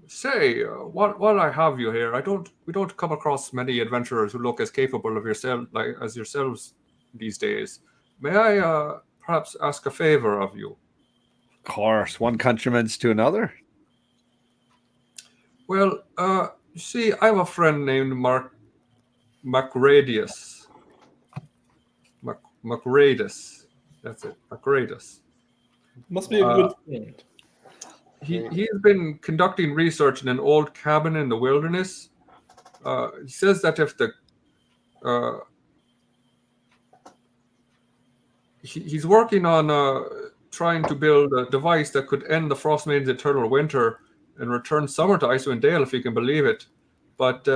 Say, while I have you here, we don't come across many adventurers who look as capable of as yourselves these days. May I perhaps ask a favor of you? Of course, one countryman's to another. Well, you see, I have a friend named Macradius. Macradius. That's it. Macradius. Must be a good friend. He's been conducting research in an old cabin in the wilderness. He says that if the he's working on trying to build a device that could end the Frostmaiden's eternal winter and return summer to Icewind Dale, if you can believe it. But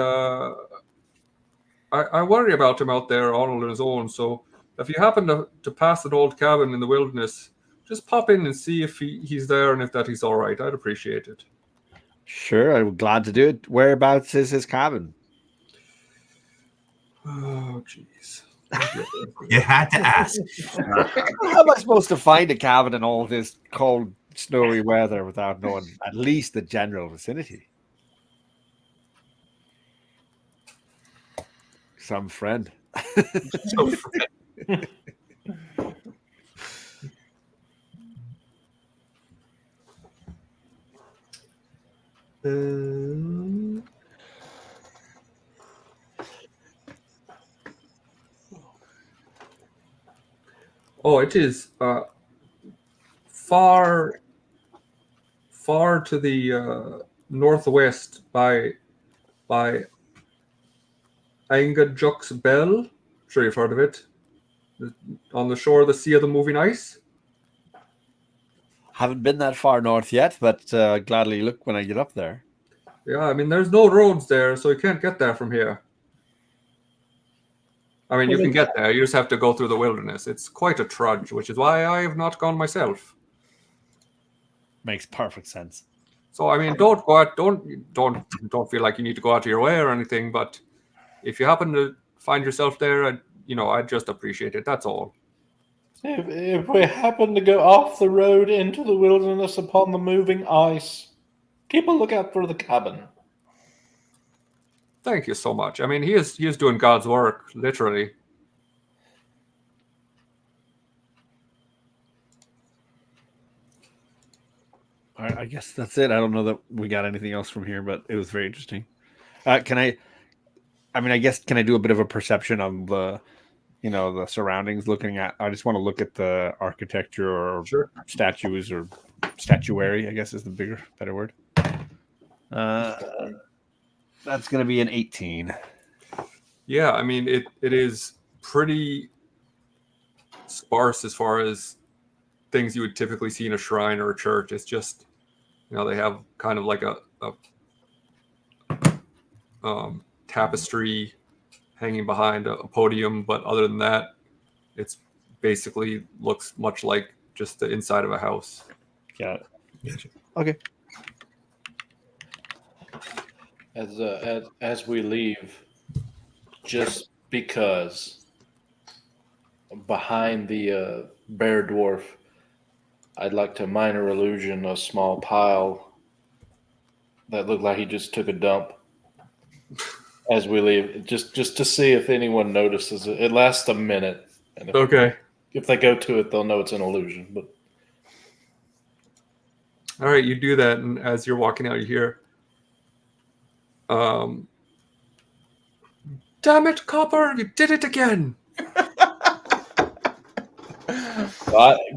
I worry about him out there all on his own. So if you happen to pass that old cabin in the wilderness, just pop in and see if he's there and if that he's all right. I'd appreciate it. Sure, I'm glad to do it. Whereabouts is his cabin? Oh, jeez. You had to ask. How am I supposed to find a cabin in all this cold, snowy weather without knowing at least the general vicinity? Some friend. Oh, it is far to the northwest by Angajux Bell. Sure you've heard of it. On the shore of the Sea of the Moving Ice. Haven't been that far north yet, but gladly look when I get up there. Yeah, I mean, there's no roads there, so you can't get there from here. I mean, you can get there. You just have to go through the wilderness. It's quite a trudge, which is why I have not gone myself. Makes perfect sense. So, I mean, don't go out. Don't feel like you need to go out of your way or anything. But if you happen to find yourself there, I'd just appreciate it. That's all. If we happen to go off the road into the wilderness upon the moving ice, keep a lookout for the cabin. Thank you so much. I mean, he is doing God's work, literally. All right, I guess that's it. I don't know that we got anything else from here, but it was very interesting. Can I do a bit of a perception on the surroundings? I just want to look at the architecture or statues or statuary, I guess is the better word. That's going to be an 18. Yeah, I mean, it is pretty sparse as far as things you would typically see in a shrine or a church. It's just, they have kind of like a tapestry hanging behind a podium, but other than that, it's basically looks much like just the inside of a house. Yeah. Okay. As we leave, just because behind the bear dwarf, I'd like to minor illusion a small pile that looked like he just took a dump. As we leave, just to see if anyone notices it. It lasts a minute, and if they go to it, they'll know it's an illusion. But all right, you do that, and as you're walking out, you hear, "Damn it, Copper! You did it again!"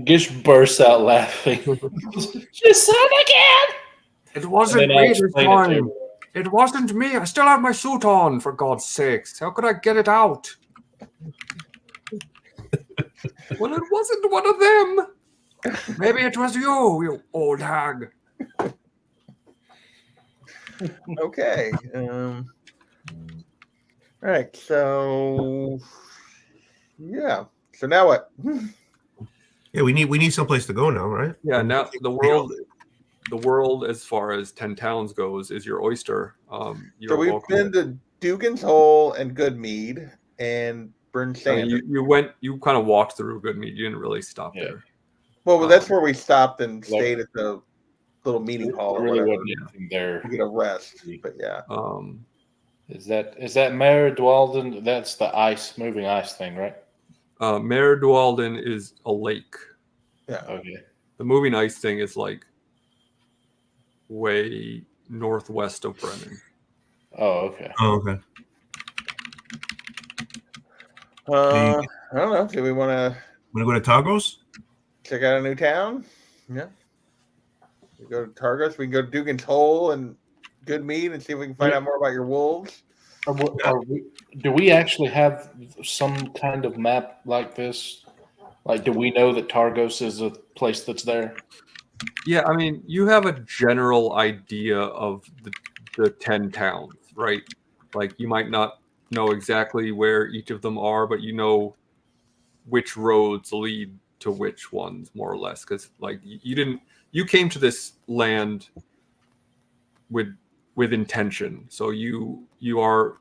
Gish bursts out laughing. You said it again! It wasn't me this time. It wasn't me. I still have my suit on, for God's sakes. How could I get it out? Well, it wasn't one of them. Maybe it was you old hag. Okay. All right. So, yeah. So now what? Yeah, we need someplace to go now, right? Yeah. Now the world, as far as 10 towns goes, is your oyster. So we've been to Dugan's Hole and Goodmead and Bryn Sand. You kind of walked through Goodmead. You didn't really stop there. Well, that's where we stopped and stayed at the little meeting hall or really whatever. wasn't anything there. To get a rest, but yeah. Is that Mare Dwalden? That's the moving ice thing, right? Mare Dwalden is a lake. Yeah. Okay. The moving ice thing is like way northwest of Brennan. Oh, okay. Oh, okay. I don't know. Do we want to Want to go to Tagos? check out a new town? Yeah. We go to Targos. We can go to Dugan's Hole and Good Mead and see if we can find out more about your wolves. Do we actually have some kind of map like this? Like, do we know that Targos is a place that's there? Yeah, I mean, you have a general idea of the 10 towns, right? Like, you might not know exactly where each of them are, but you know which roads lead to which ones, more or less. Because, like, you came to this land with intention, so you aren't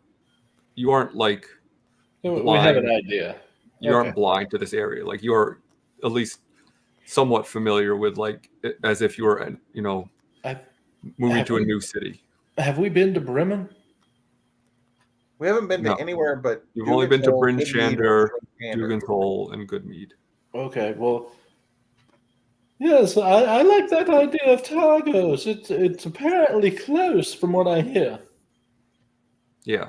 like We have an blind. idea. You Okay. aren't blind to this area. Like, you are at least somewhat familiar with, like, as if you were, moving Have to a we- new city. Have we been to Bremen? We haven't been No. to anywhere but You've only been Dugan's to Hole, Bryn Good Mead, Shander, and Dugan's Hole, and Goodmead. Okay, well, yes, I like that idea of Targos. It's apparently close from what I hear. Yeah.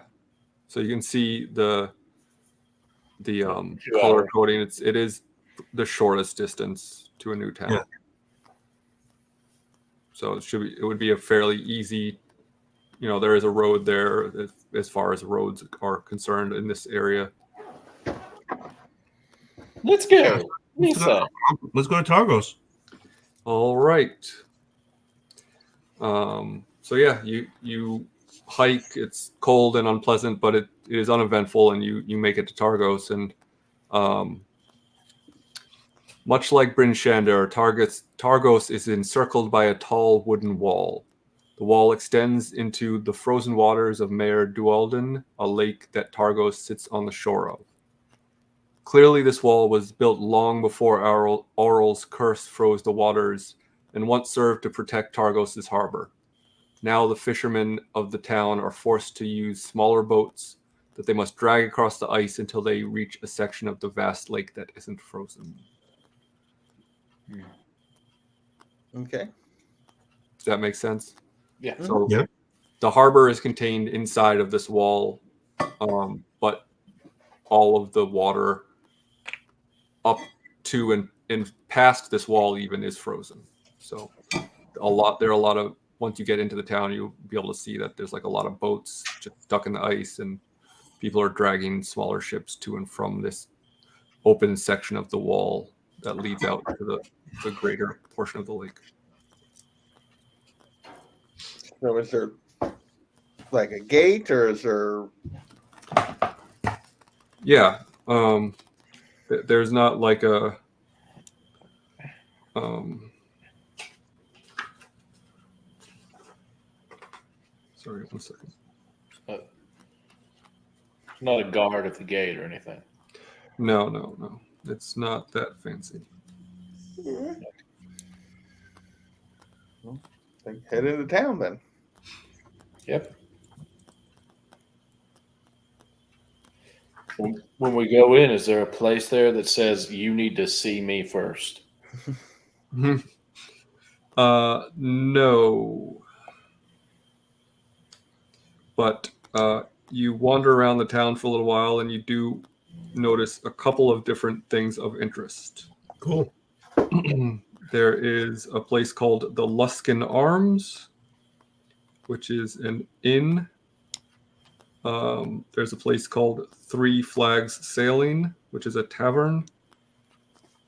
So you can see the 2 color hours. coding. It is the shortest distance to a new town. Yeah. So it would be a fairly easy. There is a road there as far as roads are concerned in this area. Let's go. Lisa. Let's go to Targos. All right. So yeah, you hike. It's cold and unpleasant, but it is uneventful, and you make it to Targos. And much like Bryn Shander, Targos is encircled by a tall wooden wall. The wall extends into the frozen waters of Mare Dualden, a lake that Targos sits on the shore of. Clearly, this wall was built long before Aural's curse froze the waters and once served to protect Targos' harbor. Now the fishermen of the town are forced to use smaller boats that they must drag across the ice until they reach a section of the vast lake that isn't frozen. Okay. Does that make sense? Yeah. So Yeah. the harbor is contained inside of this wall, but all of the water up to and past this wall even is frozen. So there are a lot of, once you get into the town, you'll be able to see that there's like a lot of boats just stuck in the ice, and people are dragging smaller ships to and from this open section of the wall that leads out to the greater portion of the lake. So is there like a gate, or is there? Yeah. There's not like a sorry, 1 second. Not a guard at the gate or anything. No. It's not that fancy. Like, head into town then. Yep. When we go in, is there a place there that says you need to see me first? No. But you wander around the town for a little while, and you do notice a couple of different things of interest. Cool. There is a place called the Luskin Arms, which is an inn. There's a place called Three Flags Sailing, which is a tavern.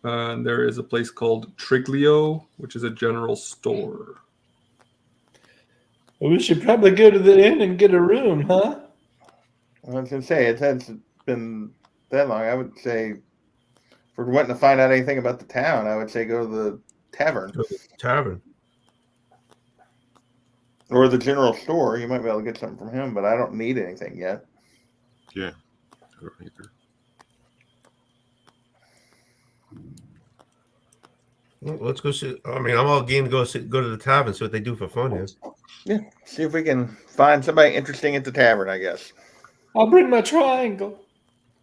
And there is a place called Triglio, which is a general store. Well, we should probably go to the inn and get a room, huh? I was gonna say it hasn't been that long. I would say, if we're wanting to find out anything about the town, I would say go to the tavern Tavern. or the general store. You might be able to get something from him, but I don't need anything yet. Yeah. I don't either. Well, let's go see. I mean, I'm all game to go to the tavern, see what they do for fun here. Yeah, see if we can find somebody interesting at the tavern. I guess. I'll bring my triangle.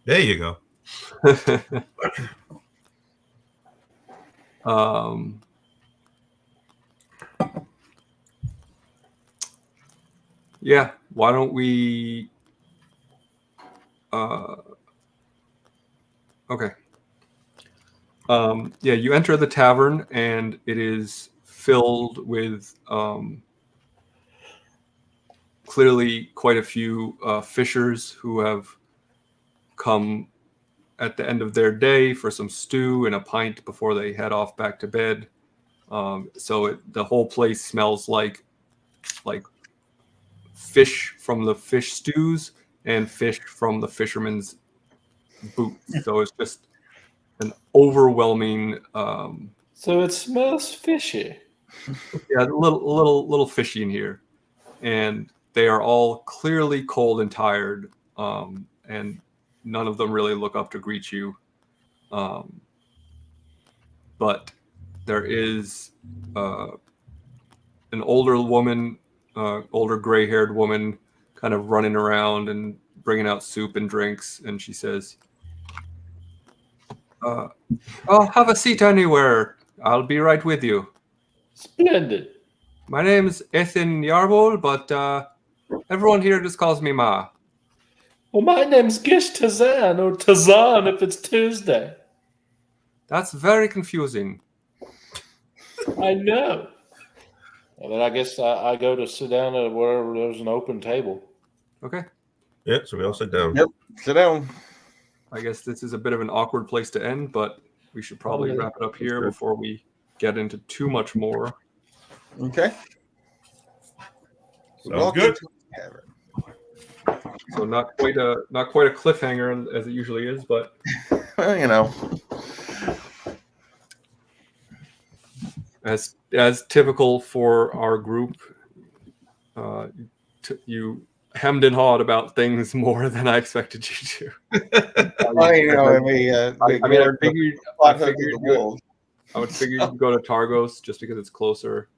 There you go. Yeah, why don't we? Okay. Yeah, you enter the tavern, and it is filled with clearly quite a few fishers who have come at the end of their day for some stew and a pint before they head off back to bed. So the whole place smells like fish from the fish stews and fish from the fishermen's boots. So it's just an overwhelming, So it smells fishy. yeah, little fishy in here, and they are all clearly cold and tired, and none of them really look up to greet you. But there is an older woman, older gray-haired woman, kind of running around and bringing out soup and drinks, and she says, "Oh, have a seat anywhere. I'll be right with you. Splendid. My name's Ethan Yarbol, but everyone here just calls me Ma." Well, my name's Gish Tazan, or Tazan if it's Tuesday. That's very confusing. I know. Well, then I guess I go to sit down at wherever there's an open table. Okay. Yeah, so we all sit down. Yep. Sit down. I guess this is a bit of an awkward place to end, but we should probably Okay. wrap it up here before we get into too much more. Okay. Sounds Welcome good. to the tavern. So not quite a cliffhanger as it usually is, but Well, you know. as typical for our group, you hemmed and hawed about things more than I expected you to. Well, you know, I would figure you'd go to Targos just because it's closer,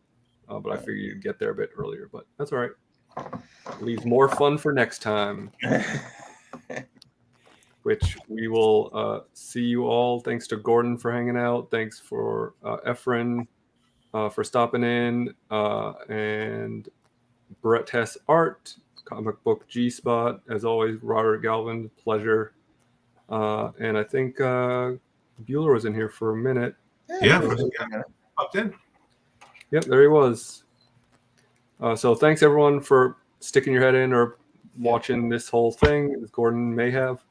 but I figured you'd get there a bit earlier. But that's all right. Leaves more fun for next time. Which we will see you all. Thanks to Gordon for hanging out. Thanks for Efren for stopping in, and Brett Hess Art, Comic Book G Spot, as always. Roderick Galvin, pleasure. And I think Bueller was in here for a minute. Yeah, popped in. Yep, there he was. So thanks everyone for sticking your head in or watching this whole thing, as Gordon may have.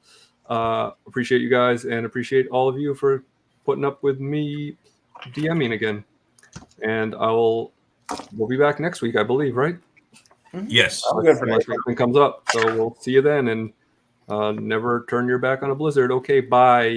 Appreciate you guys, and appreciate all of you for putting up with me DMing again. And we'll be back next week, I believe, right? Yes. I'm good for Unless next week. something comes up. So we'll see you then, and never turn your back on a blizzard. Okay, bye.